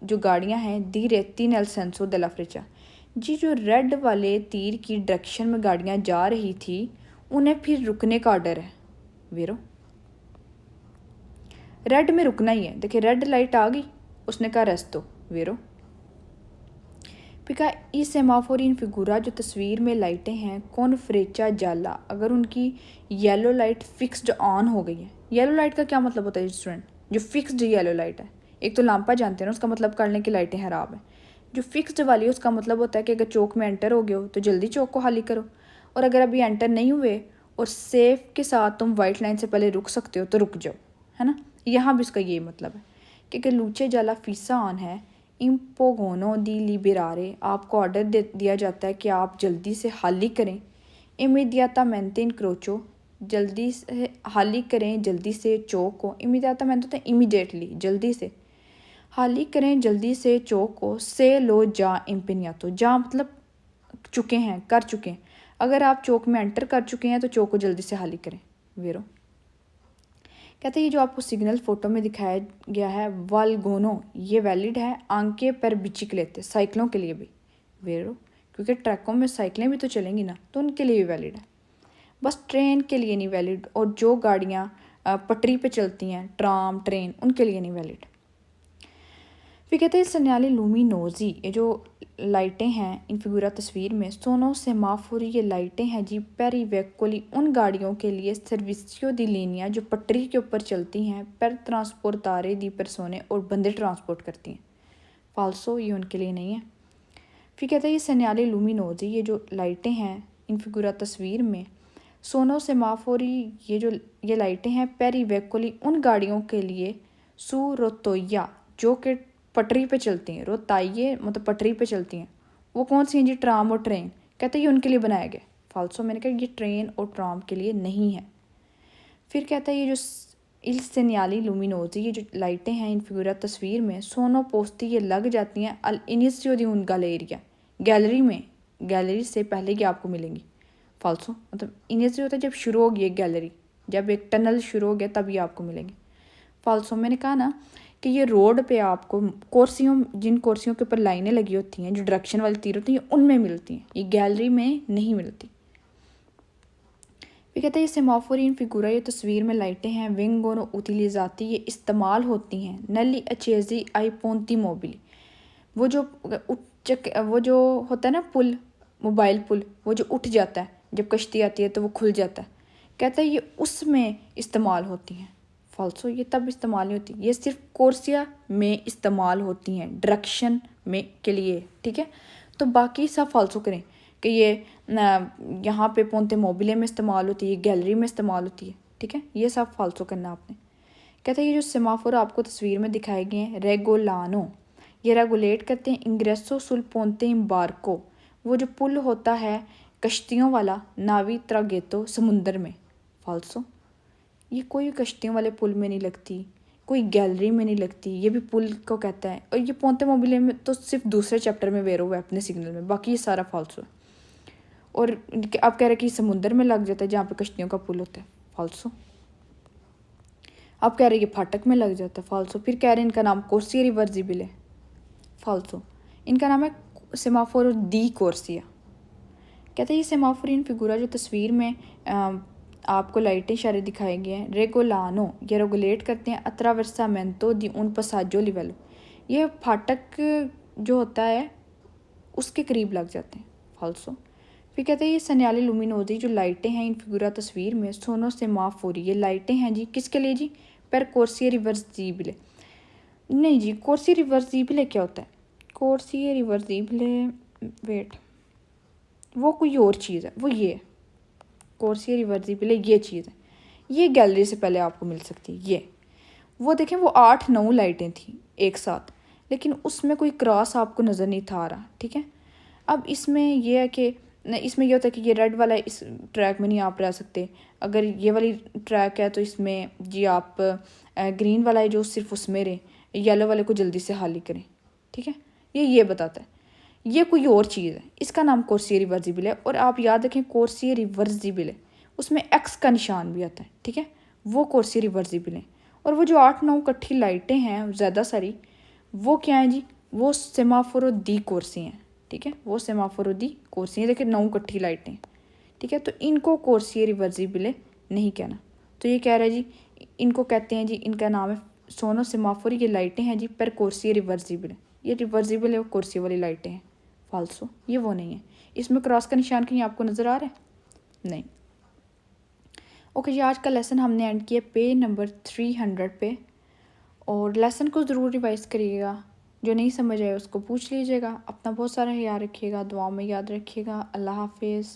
जो गाड़ियाँ हैं दी रेती नल सेंसो दला फ्रिचा जी, जो रेड वाले तीर की डायरेक्शन में गाड़ियाँ जा रही थी उन्हें फिर रुकने का ऑर्डर है। वेरो रेड में रुकना ही है। देखिए रेड लाइट आ गई, उसने कहा रेस्तो। वेरो पिका ई सेमाफोर इन फिगूरा जो तस्वीर में लाइटें हैं कौन फ्रेचा जाला, अगर उनकी येलो लाइट फिक्स्ड ऑन हो गई है। येलो लाइट का क्या मतलब होता है स्टूडेंट? जो फिक्स्ड येलो लाइट है, एक तो लांपा जानते हैं ना, उसका मतलब करने की लाइटें खराब है। जो फिक्स्ड वाली है उसका मतलब होता है कि अगर चौक में एंटर हो गए हो तो जल्दी चौक को खाली करो, और अगर अभी एंटर नहीं हुए और सेफ के साथ तुम वाइट लाइन से पहले रुक सकते हो तो रुक जाओ, है ना। यहाँ भी उसका ये मतलब है कि अगर लूचे जाला फीसा ऑन है इम्पोगोनो दी लिबेरारे, आपको ऑर्डर दे दिया जाता है कि आप जल्दी से हाली करें। इमीडियाटामेंटे इनक्रोचो, जल्दी से हाली करें, जल्दी से चौक को। इमीडियाटामेंटे तो इमीडिएटली, जल्दी से हाली करें, जल्दी से चौक को। से लो जा इम्पिनियातो, जा मतलब चुके हैं, कर चुके हैं। अगर आप चौक में एंटर कर चुके हैं तो चौक को जल्दी से हाली करें। वेरो कहते हैं ये जो आपको सिग्नल फ़ोटो में दिखाया गया है वालगोनो, ये वैलिड है आंके पर बिचिकलेते, साइकिलों के लिए भी। वेरो क्योंकि ट्रकों में साइकिलें भी तो चलेंगी ना, तो उनके लिए भी वैलिड है, बस ट्रेन के लिए नहीं वैलिड। और जो गाड़ियाँ पटरी पे चलती हैं, ट्राम ट्रेन, उनके लिए नहीं वैलिड। फिर कहते हैं सन्याली लूमिनोजी, ये जो लाइटें हैं इन फिगूरा तस्वीर में सोनो सेमाफोरी, ये लाइटें हैं जी पेरीवेकोली, उन गाड़ियों के लिए सर्विसियो दी लेनिया जो पटरी के ऊपर चलती हैं, पर ट्रांसपोर्टारे दी परसोने, और बंदे ट्रांसपोर्ट करती हैं। फाल्सो, ये उनके लिए नहीं है। फिर कहते हैं ये सन्याली लूमिनोजी, ये जो लाइटें हैं इन फिगूरा तस्वीर में सोनो सेमाफोरी, ये लाइटें हैं पेरीवेकोली, उन गाड़ियों के लिए सू रोतोया जो कि पटरी पे चलती हैं। रोताइए मतलब पटरी पे चलती हैं। वो कौन सी हैं जी? ट्राम और ट्रेन। कहते हैं ये उनके लिए बनाया गया। फाल्सो, मैंने कहा ये ट्रेन और ट्राम के लिए नहीं है। फिर कहता है ये जो इल सेनियाली लूमिनोजी, ये जो लाइटें हैं इन फिगूरा तस्वीर में सोनो पोस्ती, ये लग जाती हैं अल इनिसियो दी उन गैलेरिया, गैलरी में, गैलरी से पहले ही आपको मिलेंगी। फाल्सो मतलब इनिसियो होता है जब शुरू होगी एक गैलरी, जब एक टनल शुरू हो गया तभी आपको मिलेंगे। फाल्सो, मैंने कहा ना कि ये रोड पे आपको कुर्सियों, जिन कुर्सियों के ऊपर लाइनें लगी होती हैं, जो डायरेक्शन वाली तीर होती हैं, उनमें मिलती हैं, ये गैलरी में नहीं मिलती। फिर कहते हैं ये सेमाफोरी इन फिगूरा, ये तस्वीर में लाइटें हैं विंगोनो उतिलिजाती, ये इस्तेमाल होती हैं नली अचेजी आई पोंती मोबिली, वो जो होता है ना पुल, मोबाइल पुल, वो जो उठ जाता है जब कश्ती आती है तो वो खुल जाता है। कहता है ये उसमें इस्तेमाल होती हैं। फाल्सो, ये तब इस्तेमाल नहीं होती, ये सिर्फ कोर्सिया में इस्तेमाल होती हैं डायरेक्शन में के लिए, ठीक है। तो बाकी सब फाल्सो करें कि ये यहाँ पे पोंते मोबिले में इस्तेमाल होती है, गैलरी में इस्तेमाल होती है, ठीक है। ये सब फाल्सो करना आपने। कहते हैं ये जो सेमाफोर आपको तस्वीर में दिखाए गए हैं रेगोलानो, ये रेगुलेट करते हैं इंग्रेसो सुल पोंते इम्बार्को, वो जो पुल होता है कश्तियों वाला, नावी त्रागेतो, समुंदर में। फाल्सो, ये कोई कश्तियों वाले पुल में नहीं लगती, कोई गैलरी में नहीं लगती, ये भी पुल को कहता है। और ये पोंते मोबिले में तो सिर्फ दूसरे चैप्टर में वेरो हुआ है अपने सिग्नल में, बाकी ये सारा फाल्सो है। और आप कह रहे हैं कि समुंदर में लग जाता है जहाँ पे कश्तियों का पुल होता है। फाल्सो, आप कह रहे हैं ये फाटक में लग जाता है। फाल्सो, फिर कह रहे हैं इनका नाम कोर्सिया रिवर्सिबल है। फाल्सो, इनका नाम है सेमाफोर दी कोर्सिया। कहते हैं ये सेमाफोर इन फिगूरा जो तस्वीर में आपको लाइटें इशारे दिखाए गए हैं रेगोलानो, ये रेगुलेट करते हैं अत्रावर्सामेंतो दी उन पसाजो लिवेलो, ये फाटक जो होता है उसके करीब लग जाते हैं। फाल्सो, फिर कहते हैं ये सन्याली लुमिनोजी जो लाइटें हैं इन फिगूरा तस्वीर में सोनो सेमाफोरी, ये लाइटें हैं जी किसके लिए जी? पर कोर्सिया रिवर्सिबले, नहीं जी, कोर्सिया रिवर्सिबले क्या होता है? कोर्सिया रिवर्सिबले, वेट, वो कोई और चीज़ है, वो ये है कोर्सिया रिवर्सिबले, ये चीज़ है, ये गैलरी से पहले आपको मिल सकती है। ये वो देखें वो 8-9 लाइटें थी एक साथ, लेकिन उसमें कोई क्रॉस आपको नज़र नहीं था आ रहा, ठीक है। अब इसमें यह है कि इसमें यह होता है कि ये रेड वाला इस ट्रैक में नहीं आप रह सकते, अगर ये वाली ट्रैक है तो इसमें जी आप ग्रीन वाला है जो सिर्फ उसमें रहे, येलो वाले को जल्दी से हाली करें, ठीक है। ये बताता है, ये कोई और चीज़ है, इसका नाम कोर्सिया रिवर्सिबल है। और आप याद रखें कोर्सिया रिवर्सिबल है, उसमें एक्स का निशान भी आता है, ठीक है। वो कोर्सी रिवर्सिबल हैं। और वो जो 8-9 इकट्ठी लाइटें हैं ज़्यादा सारी, वो क्या है जी, वो सेमाफोरो दी कोर्सी हैं। ठीक है, वो सेमाफोरो दी कोर्सी हैं। देखिए 9 इकट्ठी लाइटें, ठीक है, तो इनको कोर्सी रिवर्सिबल नहीं कहना। तो ये कह रहा है जी, इनको कहते हैं जी, इनका नाम है सोनो सेमाफोर। ये लाइटें हैं जी, पर कोर्सी रिवर्सिबल। ये रिवर्सिबल है, वो कोर्सी वाली लाइटें हैं। फाल्सो, ये वो नहीं है। इसमें क्रॉस का निशान कहीं आपको नज़र आ रहा है? नहीं। ओके जी, आज का लेसन हमने एंड किया पेज नंबर 300 पे। और लेसन को ज़रूर रिवाइज़ करिएगा। जो नहीं समझ आए उसको पूछ लीजिएगा। अपना बहुत सारा ख्याल रखिएगा, दुआ में याद रखिएगा। अल्लाह हाफिज़।